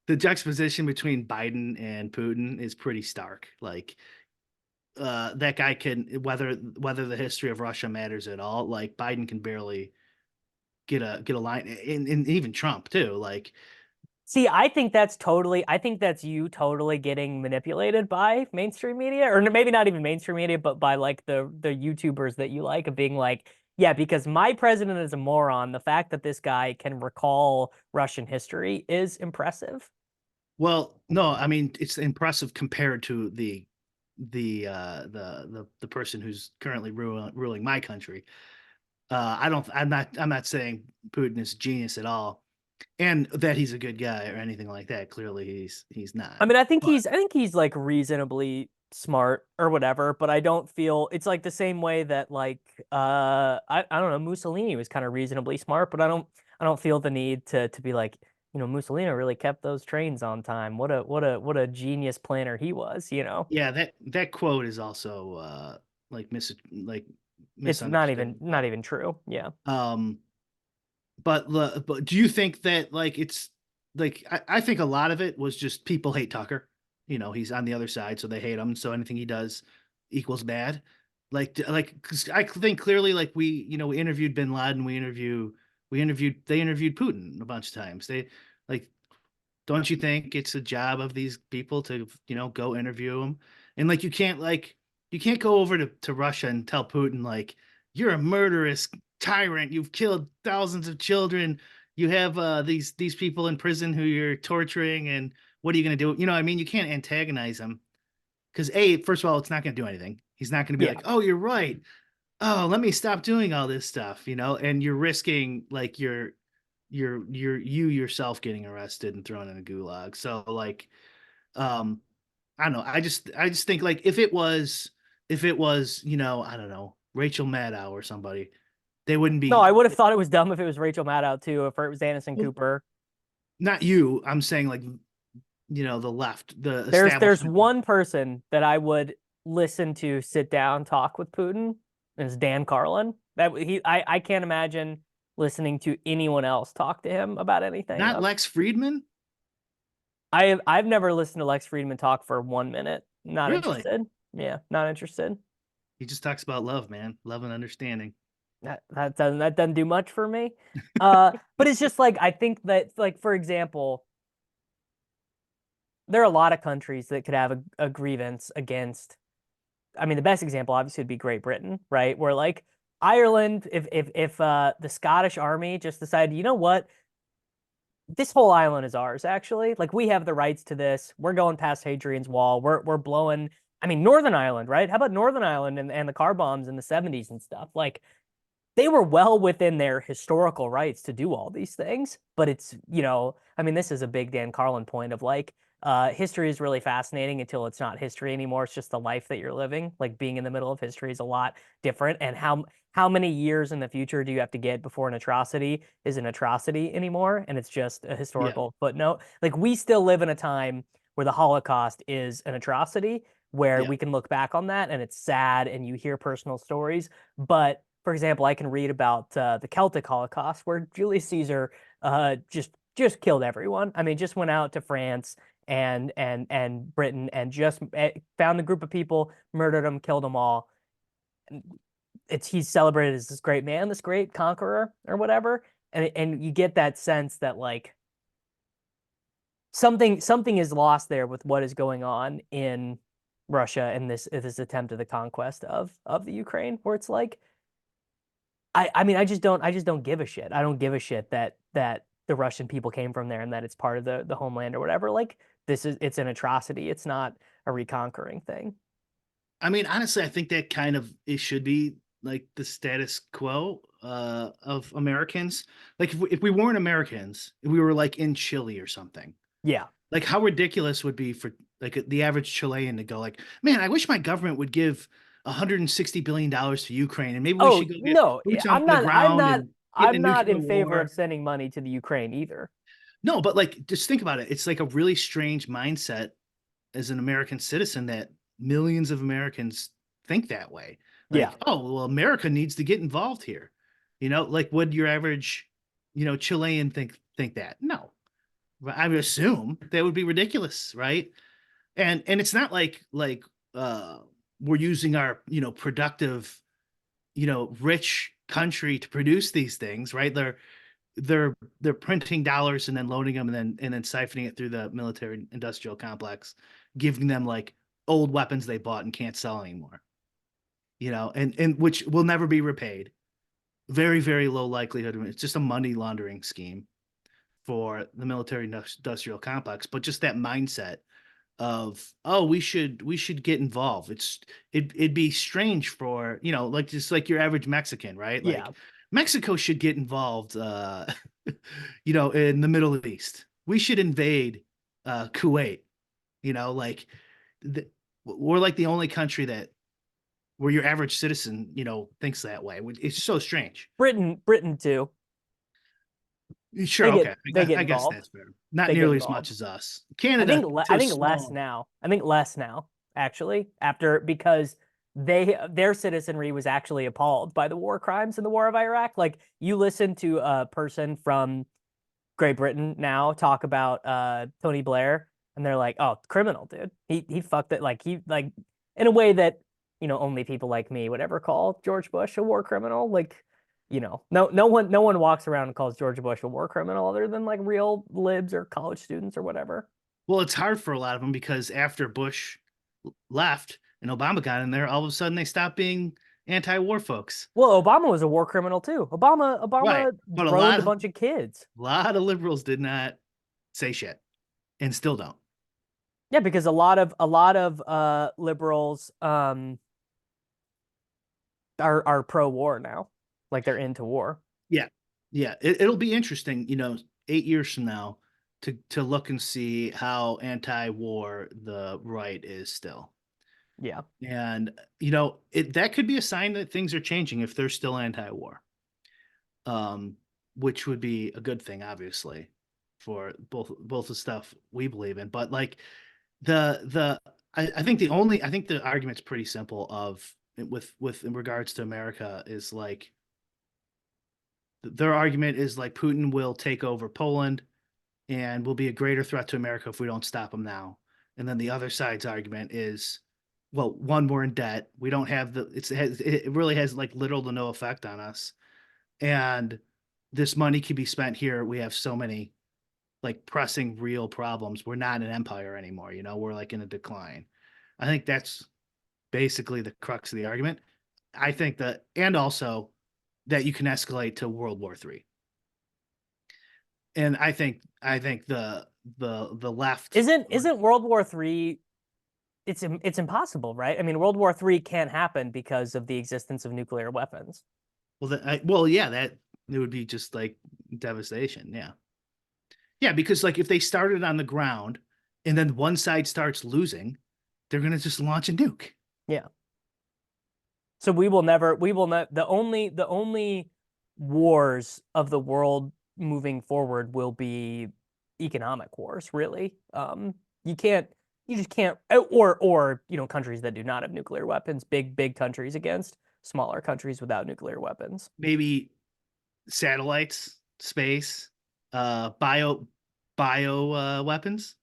The juxtaposition between Biden and Putin is pretty stark. Like, that guy can, whether the history of Russia matters at all, like Biden can barely get a line, and even Trump too. Like, See, I think that's you totally getting manipulated by mainstream media, or maybe not even mainstream media, but by like the YouTubers that you like of being like, yeah, because my president is a moron. The fact that this guy can recall Russian history is impressive. well, no, I mean it's impressive compared to the person who's currently ruling my country. I don't. I'm not saying Putin is a genius at all, and that he's a good guy or anything like that. Clearly, he's not. I mean, But I think he's like reasonably smart or whatever, but I don't feel it's like the same way that like I don't know, Mussolini was kind of reasonably smart, but I don't feel the need to be like, Mussolini really kept those trains on time. What a genius planner he was, you know. yeah, that quote is also like It's misunderstood. not even true. Yeah. Um, but do you think that like it's like I think a lot of it was just people hate Tucker. He's on the other side, so they hate him. So anything he does equals bad. Like 'cause I think clearly like we interviewed Bin Laden, they interviewed Putin a bunch of times. They like don't you think it's a job of these people to go interview him? And like you can't go over to Russia and tell Putin like you're a murderous tyrant, you've killed thousands of children, you have these people in prison who you're torturing, and what are you going to do? I mean, you can't antagonize him because first of all, it's not going to do anything. He's not going to be Yeah. like, oh, you're right, oh, let me stop doing all this stuff, and you're risking like you yourself getting arrested and thrown in a gulag. So like, um, I don't know. I just think like if it was I don't know, Rachel Maddow or somebody, they wouldn't No, I be. would have thought it was dumb if it was Rachel Maddow too, if it was Anderson Well, Cooper. not you. I'm saying like the left, the There's establishment. one person that I would listen to sit down talk with Putin, and it's Dan Carlin. I can't imagine listening to anyone else talk to him about anything. Not Lex Friedman. I've never listened to Lex Friedman talk for 1 minute. Not Really? interested. Yeah, not interested. He just talks about love, man, love and understanding. That doesn't do much for me. But it's just like I think that like for example, there are a lot of countries that could have a grievance against. I mean, the best example obviously would be Great Britain, right? Where like Ireland, if the Scottish army just decided, you know what, this whole island is ours, actually. Like we have the rights to this. We're going past Hadrian's Wall. We're blowing. I mean, Northern Ireland, right? How about Northern Ireland and the car bombs in the 70s and stuff? Like they were well within their historical rights to do all these things. But it's, I mean, this is a big Dan Carlin point of like, history is really fascinating until it's not history anymore. It's just the life that you're living. Like being in the middle of history is a lot different. And how many years in the future do you have to get before an atrocity is an atrocity anymore? And it's just a Yeah, historical footnote. Like we still live in a time where the Holocaust is an atrocity, where yeah, we can look back on that and it's sad and you hear personal stories. But for example, I can read about the Celtic Holocaust, where Julius Caesar just killed everyone. I mean, just went out to France and Britain and just found a group of people, murdered them, killed them all. He's celebrated as this great man, this great conqueror, or whatever. And you get that sense that like something is lost there with what is going on in Russia and this attempt at the conquest of the Ukraine, where it's like I mean I just don't give a shit. I don't give a shit that the Russian people came from there and that it's part of the homeland or whatever. Like it's an atrocity. It's not a reconquering thing. I mean, honestly, I think that kind of it should be like the status quo of Americans. Like if we weren't Americans, if we were like in Chile or something, Yeah. Like how ridiculous would be for like the average Chilean to go like, man, I wish my government would give $160 billion to Ukraine, and maybe we Oh should go get no, boots on I'm the not. I'm ground not. and get in a I'm not nuclear in favor of war. sending money to the Ukraine either. No, but like just think about it. It's like a really strange mindset as an American citizen that millions of Americans think that way. Yeah, Like, oh, well, America needs to get involved here. Like would your average, Chilean think that? No. I would assume that would be ridiculous, right? And it's not like uh we're using our, productive, rich country to produce these things, right? They're printing dollars and then loading them and then siphoning it through the military industrial complex, giving them like old weapons they bought and can't sell anymore. And which will never be repaid. Very, very low likelihood. It's just a money laundering scheme for the military industrial complex, but just that mindset of, oh, we should get involved. It'd be strange for, like just like your average Mexican, right? yeah, Like Mexico should get involved in the Middle East. We should invade Kuwait, like the, we're like the only country that where your average citizen, thinks that way. It's so strange. Britain too. Sure, They okay. get they get I guess involved. that's fair. Not They get nearly as involved. much as us. I Canada, think so I think less small. now. I think less now actually after because their citizenry was actually appalled by the war crimes in the war of Iraq. Like you listen to a person from Great Britain now talk about Tony Blair and they're like, "Oh, criminal, dude. He fucked it like he like in a way that, only people like me would ever call George Bush a war criminal." Like, no one walks around and calls George Bush a war criminal other than like real libs or college students or whatever. Well, it's hard for a lot of them because after Bush left and Obama got in there, all of a sudden they stopped being anti-war folks. Well, Obama was a war criminal too. Right. Obama But a droned lot a of bunch of kids. liberals did not say shit and still don't. Yeah, because a lot of liberals are pro war now. Like they're into war. Yeah. Yeah. It'll be interesting, 8 years from now to look and see how anti-war the right is still. Yeah. And that could be a sign that things are changing if they're still anti-war. Um, which would be a good thing, obviously, for both the stuff we believe in. But like I think the argument's pretty simple of with in regards to America is like their argument is like Putin will take over Poland and will be a greater threat to America if we don't stop him now. And then the other side's argument is, well, one, we're in debt. We don't have it really has like little to no effect on us. And this money can be spent here. We have so many like pressing real problems. We're not an empire anymore. We're like in a decline. I think that's basically the crux of the argument. I think that, and also that you can escalate to World War III. And I think the left, Isn't World War III it's impossible, right? I mean, World War III can't happen because of the existence of nuclear weapons. yeah, that it would be just like devastation. Yeah. Yeah, because like if they started on the ground and then one side starts losing, they're gonna just launch a nuke. Yeah. So we will not the only wars of the world moving forward will be economic wars, really. You can't you just can't or countries that do not have nuclear weapons, big countries against smaller countries without nuclear weapons. Maybe satellites, space, bio weapons,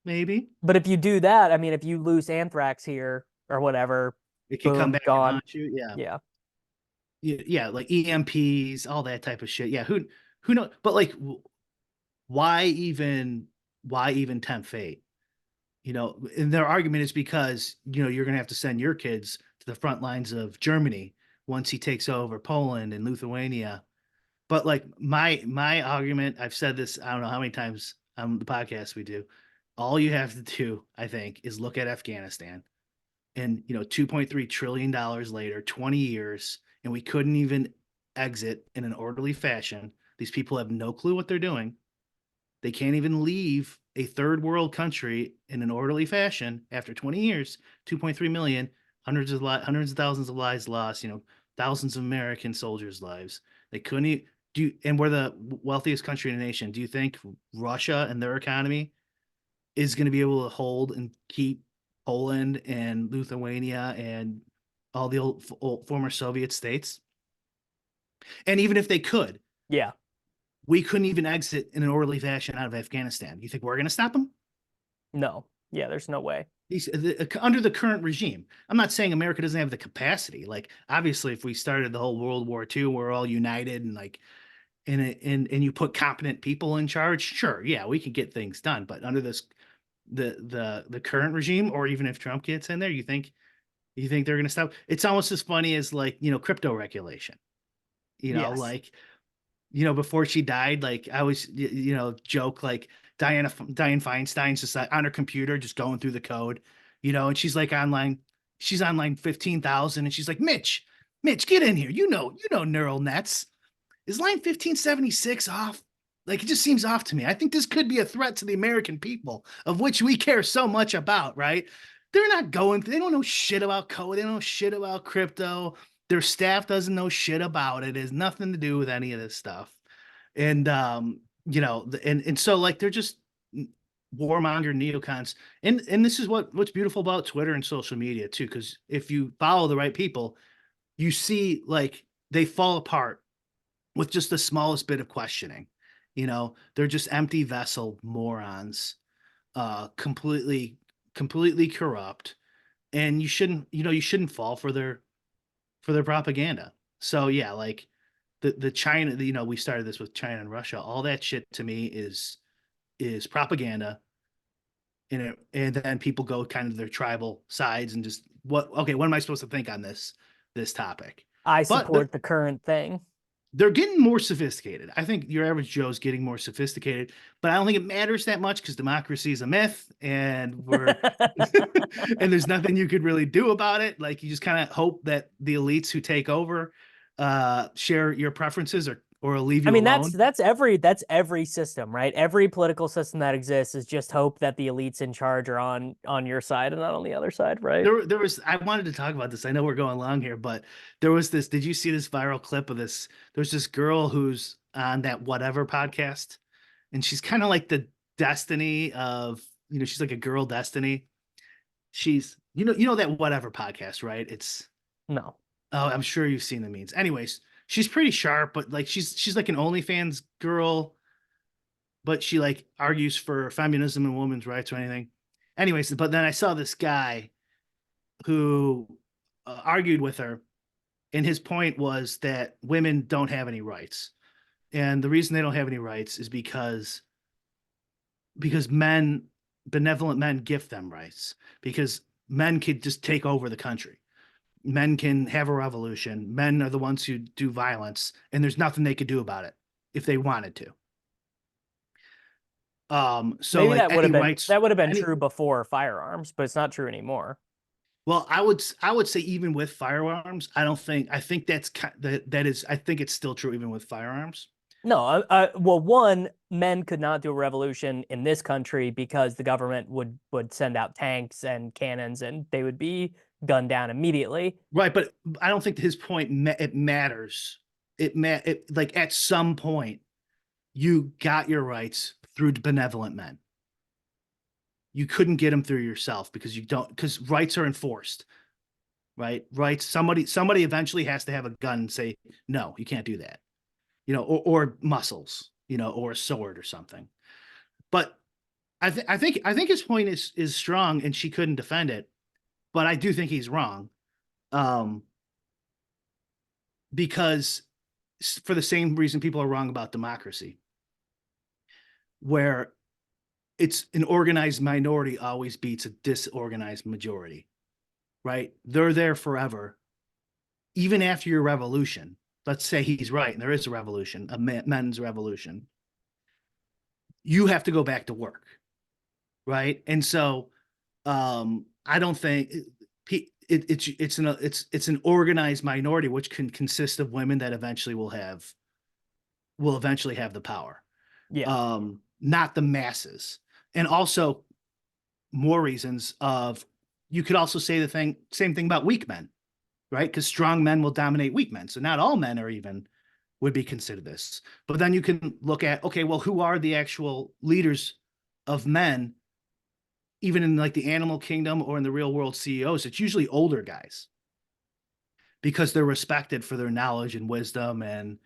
maybe. But if you do that, I mean, if you lose anthrax here or whatever, It could come boom, back and gone. haunt you. Yeah. Yeah. Yeah, like EMPs, all that type of shit. Yeah, who knows? But like why even tempt fate? And their argument is because, you're going to have to send your kids to the front lines of Germany once he takes over Poland and Lithuania. But like my argument, I've said this, I don't know how many times on the podcast we do. All you have to do, I think, is look at Afghanistan and, $2.3 trillion later, 20 years, and we couldn't even exit in an orderly fashion. These people have no clue what they're doing. They can't even leave a third world country in an orderly fashion after 20 years, 2.3 million, hundreds of thousands of lives lost, thousands of American soldiers' lives. They couldn't and we're the wealthiest country in the nation. Do you think Russia and their economy is going to be able to hold and keep Poland and Lithuania and all the old former Soviet states? And even if they could, Yeah. we couldn't even exit in an orderly fashion out of Afghanistan. You think we're going to stop them? No. Yeah, there's no way. Under the current regime. I'm not saying America doesn't have the capacity. Like, obviously, if we started the whole World War II, we're all united and like, and you put competent people in charge, sure, yeah, we could get things done. But under the current regime, or even if Trump gets in there, you think they're going to stop? It's almost as funny as like crypto regulation. Yes. Like before she died, like I always, joke like Diane Feinstein's just like on her computer, just going through the code, and she's like she's online 15,000, and she's like, Mitch, get in here. Neural nets. Is line 1576 off? Like, it just seems off to me. I think this could be a threat to the American people, of which we care so much about, right? They're not they don't know shit about code. They don't know shit about crypto. Their staff doesn't know shit about it. It has nothing to do with any of this stuff. And and so like they're just warmonger neocons. And this is what's beautiful about Twitter and social media too, because if you follow the right people, you see like they fall apart with just the smallest bit of questioning. They're just empty vessel morons, completely corrupt. And you shouldn't fall for their propaganda. So yeah, like the China, we started this with China and Russia. All that shit to me is propaganda. And then people go kind of their tribal sides and just okay, what am I supposed to think on this topic? I But support the current thing. they're getting more sophisticated. I think your average Joe's getting more sophisticated, but I don't think it matters that much because democracy is a myth, and and there's nothing you could really do about it. Like, you just kind of hope that the elites who take over share your preferences or leave I you mean, that's alone. that's every that's every system, right? Every political system that exists is just hope that the elites in charge are on your side and not on the other side, right? There was I wanted to talk about this. I know we're going long here, but there was this. Did you see this viral clip of this? There's this girl who's on that whatever podcast, and she's kind of like the Destiny of, she's like a girl Destiny. She's that whatever podcast, right? It's No. Oh, I'm sure you've seen the memes. Anyways, she's pretty sharp, but like she's like an OnlyFans girl, but she like argues for feminism and women's rights or anything. Anyways, but then I saw this guy who argued with her, and his point was that women don't have any rights, and the reason they don't have any rights is because benevolent men gift them rights, because men could just take over the country. Men can have a revolution. Men are the ones who do violence, and there's nothing they could do about it if they wanted to. So Maybe like that would any have been rights, that would have been any true before firearms, but it's not true anymore. well, I would say even with firearms, I think I think it's still true even with firearms. No, well, one, men could not do a revolution in this country because the government would send out tanks and cannons, and they would be gunned down immediately. Right, but I don't think his point it matters. Like at some point you got your rights through benevolent men. You couldn't get them through yourself because rights are enforced, right? Rights, somebody eventually has to have a gun and say, no, you can't do that. Or muscles, or a sword or something. But I think his point is strong, and she couldn't defend it. But I do think he's wrong. Um, because for the same reason people are wrong about democracy, where it's an organized minority always beats a disorganized majority, right? They're there forever. Even after your revolution, let's say he's right and there is a revolution, a men's revolution, you have to go back to work, right? And so I don't think it's an organized minority which can consist of women that eventually will eventually have the power. Yeah. not the masses. And also more reasons of you could also say the same thing about weak men, right? Because strong men will dominate weak men. So not all men are even would be considered this. But then you can look at, okay, well, who are the actual leaders of men, even in like the animal kingdom or in the real world CEOs? It's usually older guys because they're respected for their knowledge and wisdom, and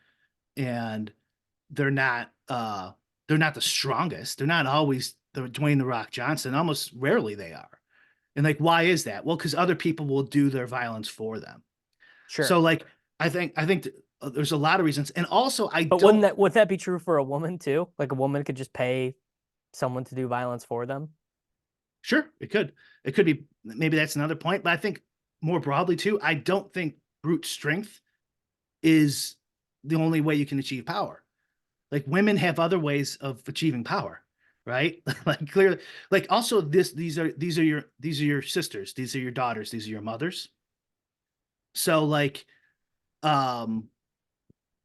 they're not they're not the strongest. They're not always the Dwayne the Rock Johnson. Almost rarely they are. And like, why is that? Well, because other people will do their violence for them. So Sure. like, I think there's a lot of reasons, and also I But don't. would that be true for a woman too? Like a woman could just pay someone to do violence for them? Sure, it could be, maybe that's another point, but I think more broadly too, I don't think brute strength is the only way you can achieve power. Like women have other ways of achieving power, right? Like clearly, like also these are your sisters, these are your daughters, these are your mothers. So like, um,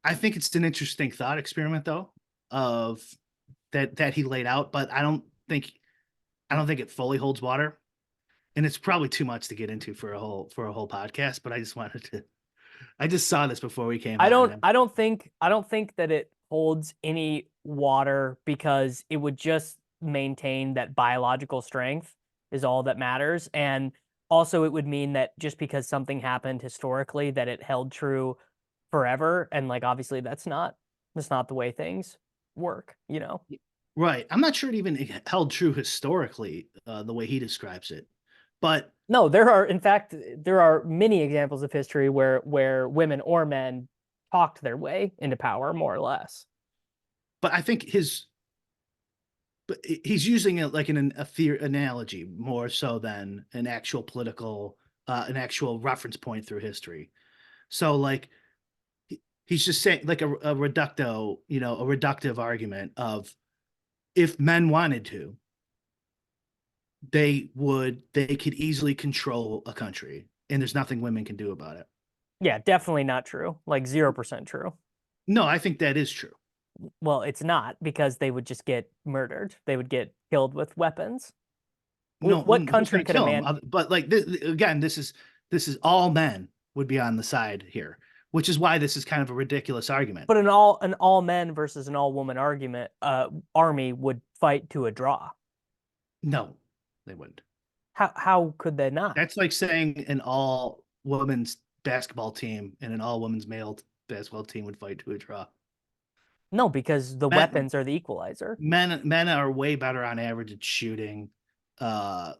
I think it's an interesting thought experiment though, of that he laid out, but I don't think it fully holds water. And it's probably too much to get into for a whole podcast, but I just wanted to. I just saw this before we came on. And I don't think that it holds any water because it would just maintain that biological strength is all that matters. And also it would mean that just because something happened historically that it held true forever. And like obviously that's not the way things work, you know. right, I'm not sure it even held true historically, the way he describes it, but No, there are in fact there are many examples of history where women or men talked their way into power more or less. I think but he's using it like in a analogy more so than an actual political, an actual reference point through history. So like he's just saying like a reducto, a reductive argument of if men wanted to, they could easily control a country, and there's nothing women can do about it. Yeah, definitely not true. Like 0% true. No, I think that is true. Well, it's not because they would just get murdered. They would get killed with weapons. No, What who's country going to could a kill him? man? But like again, this is all men would be on the side here, which is why this is kind of a ridiculous argument. But an all men versus an all woman argument, army would fight to a draw. No, they wouldn't. How could they not? That's like saying an all women's basketball team and an all women's male basketball team would fight to a draw. No, because the Men weapons are the equalizer. men are way better on average at shooting, uh,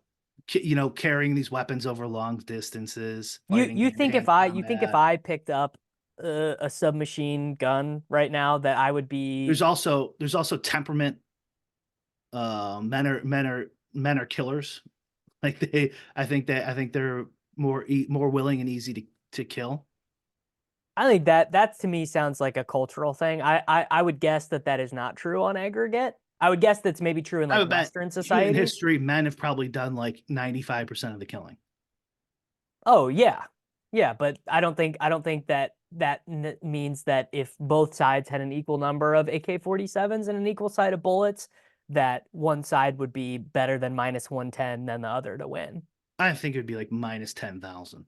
carrying these weapons over long distances, fighting You hand to think hand you think if combat. I picked up a submachine gun right now that I would be There's also temperament. Men are killers. Like I think they're more willing and easy to kill. I think that to me sounds like a cultural thing. I would guess that that is not true on aggregate. I would guess that's maybe true in I like would bet Western even in societies. history, men have probably done like 95% of the killing. Oh yeah, yeah, but I don't think that means that if both sides had an equal number of AK-47s and an equal side of bullets, that one side would be better than minus 110 than the other to win. I think it would be like minus 10,000.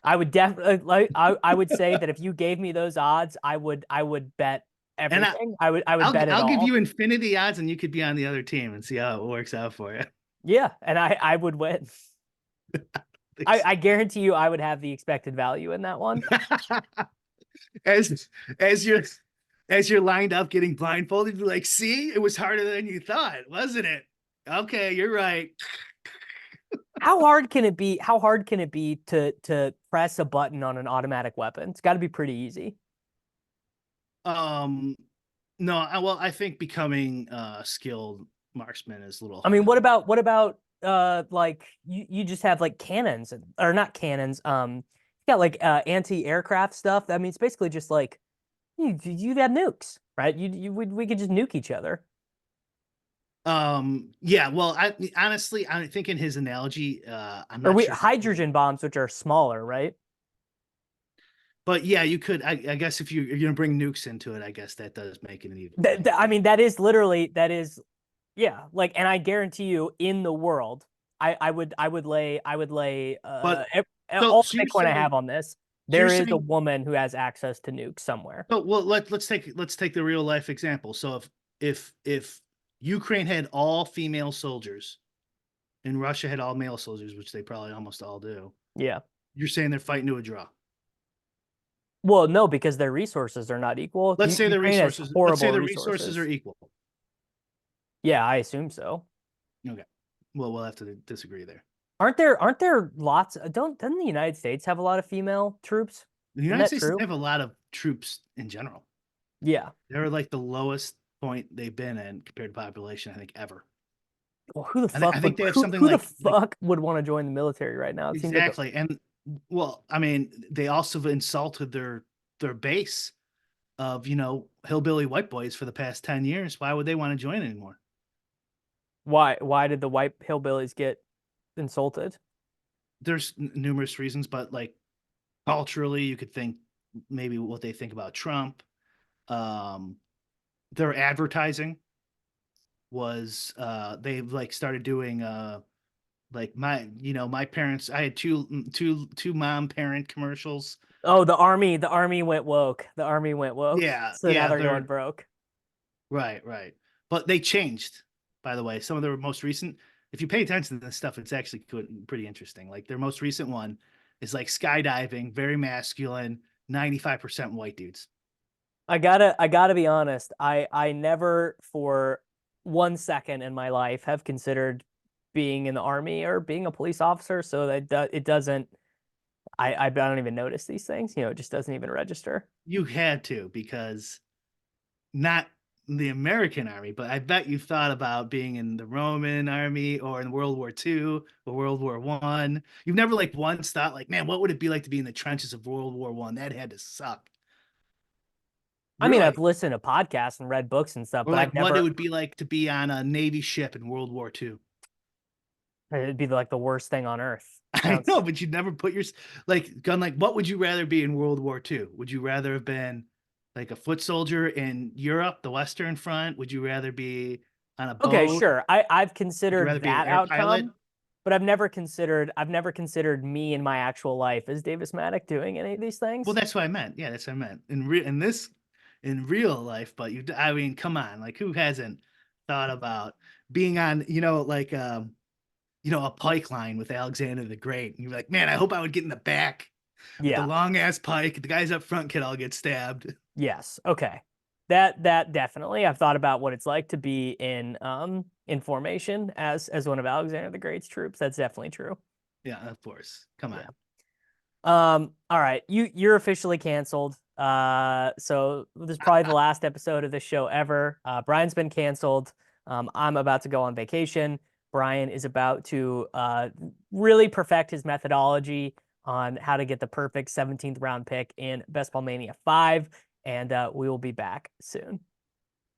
I would definitely like I would say that if you gave me those odds, I would bet And everything. I would I'll bet it I'll give all. you infinity odds, and you could be on the other team and see how it works out for you. Yeah, and I would win. I guarantee you I would have the expected value in that one. as as you're as you're lined up getting blindfolded, you're like, see, it was harder than you thought, wasn't it? Okay, you're right. How hard can it be? How hard can it be to press a button on an automatic weapon? It's got to be pretty easy. Um, no, well, I think becoming a skilled marksman is a little I mean, harder. what about like you just have like cannons or not cannons, you got like anti-aircraft stuff. I mean, it's basically just like you have nukes, right? We could just nuke each other. Yeah, well, I honestly, I think in his analogy, I'm Or not we sure if hydrogen bombs, which are smaller, right? But yeah, you could. I guess if you're gonna bring nukes into it, I guess that does make it an evil That, thing. I mean, that is literally that is yeah. Like, and I guarantee you, in the world, I would lay But all so the you're Bitcoin I have saying on this. so you're There is a saying woman who has access to nukes somewhere. so well let's take the real life example. So if Ukraine had all female soldiers and Russia had all male soldiers, which they probably almost all do, Yeah. you're saying they're fighting to a draw. Well, no, because their resources are not equal. Ukraine has Let's say horrible the resources are resources. equal. Yeah, I assume so. Okay. Well, we'll have to disagree there. Aren't there lots doesn't the United States have a lot of female troops? The Isn't United that States doesn't true? have a lot of troops in general. Yeah. They're like the lowest point they've been in compared to population, I think, ever. Well, who the I fuck would think they have who something who the like fuck would want to join the military right now? It seems like a exactly. And well, I mean, they also insulted their base of, hillbilly white boys for the past 10 years. Why would they want to join anymore? why did the white hillbillies get insulted? There's numerous reasons, but like culturally, you could think maybe what they think about Trump. Um, their advertising was they've like started doing like my parents, I had two mom parent commercials. Oh, the army went woke. The army went woke. Yeah, So now yeah, they're going they're broke. right. But they changed, by the way. Some of their most recent, if you pay attention to this stuff, it's actually pretty interesting. Like their most recent one is like skydiving, very masculine, 95% white dudes. I gotta be honest. I never for 1 second in my life have considered being in the army or being a police officer. So it doesn't. I don't even notice these things. It just doesn't even register. You had to, because not the American army, but I bet you thought about being in the Roman army or in World War II or World War One. You've never like once thought like, man, what would it be like to be in the trenches of World War One? That had to suck. I mean, I've Really? listened to podcasts and read books and stuff, Or but like I've what it never. would be like to be on a Navy ship in World War II. It'd be like the worst thing on earth. I Sounds. know, but you'd never put your like what would you rather be in World War II? Would you rather have been like a foot soldier in Europe, the Western Front? Would you rather be on a Okay, boat? sure. I've Would you considered rather be an that air pilot? outcome, but I've never considered me in my actual life as Davis Maddock doing any of these Well, things. that's what I meant. Yeah, that's what I meant. In real life, but I mean, come on, like who hasn't thought about being on, a pike line with Alexander the Great? And you're like, man, I hope I would get in the back with the Yeah. long ass pike. The guys up front could all get stabbed. Yes. Okay. That definitely. I've thought about what it's like to be in formation as one of Alexander the Great's troops. That's definitely true. Yeah, of course. Come Yeah. on. All right. You're officially canceled. So this is probably the last episode of this show ever. Brian's been canceled. I'm about to go on vacation. Brian is about to really perfect his methodology on how to get the perfect 17th round pick in Best Ball Mania 5, and we will be back soon.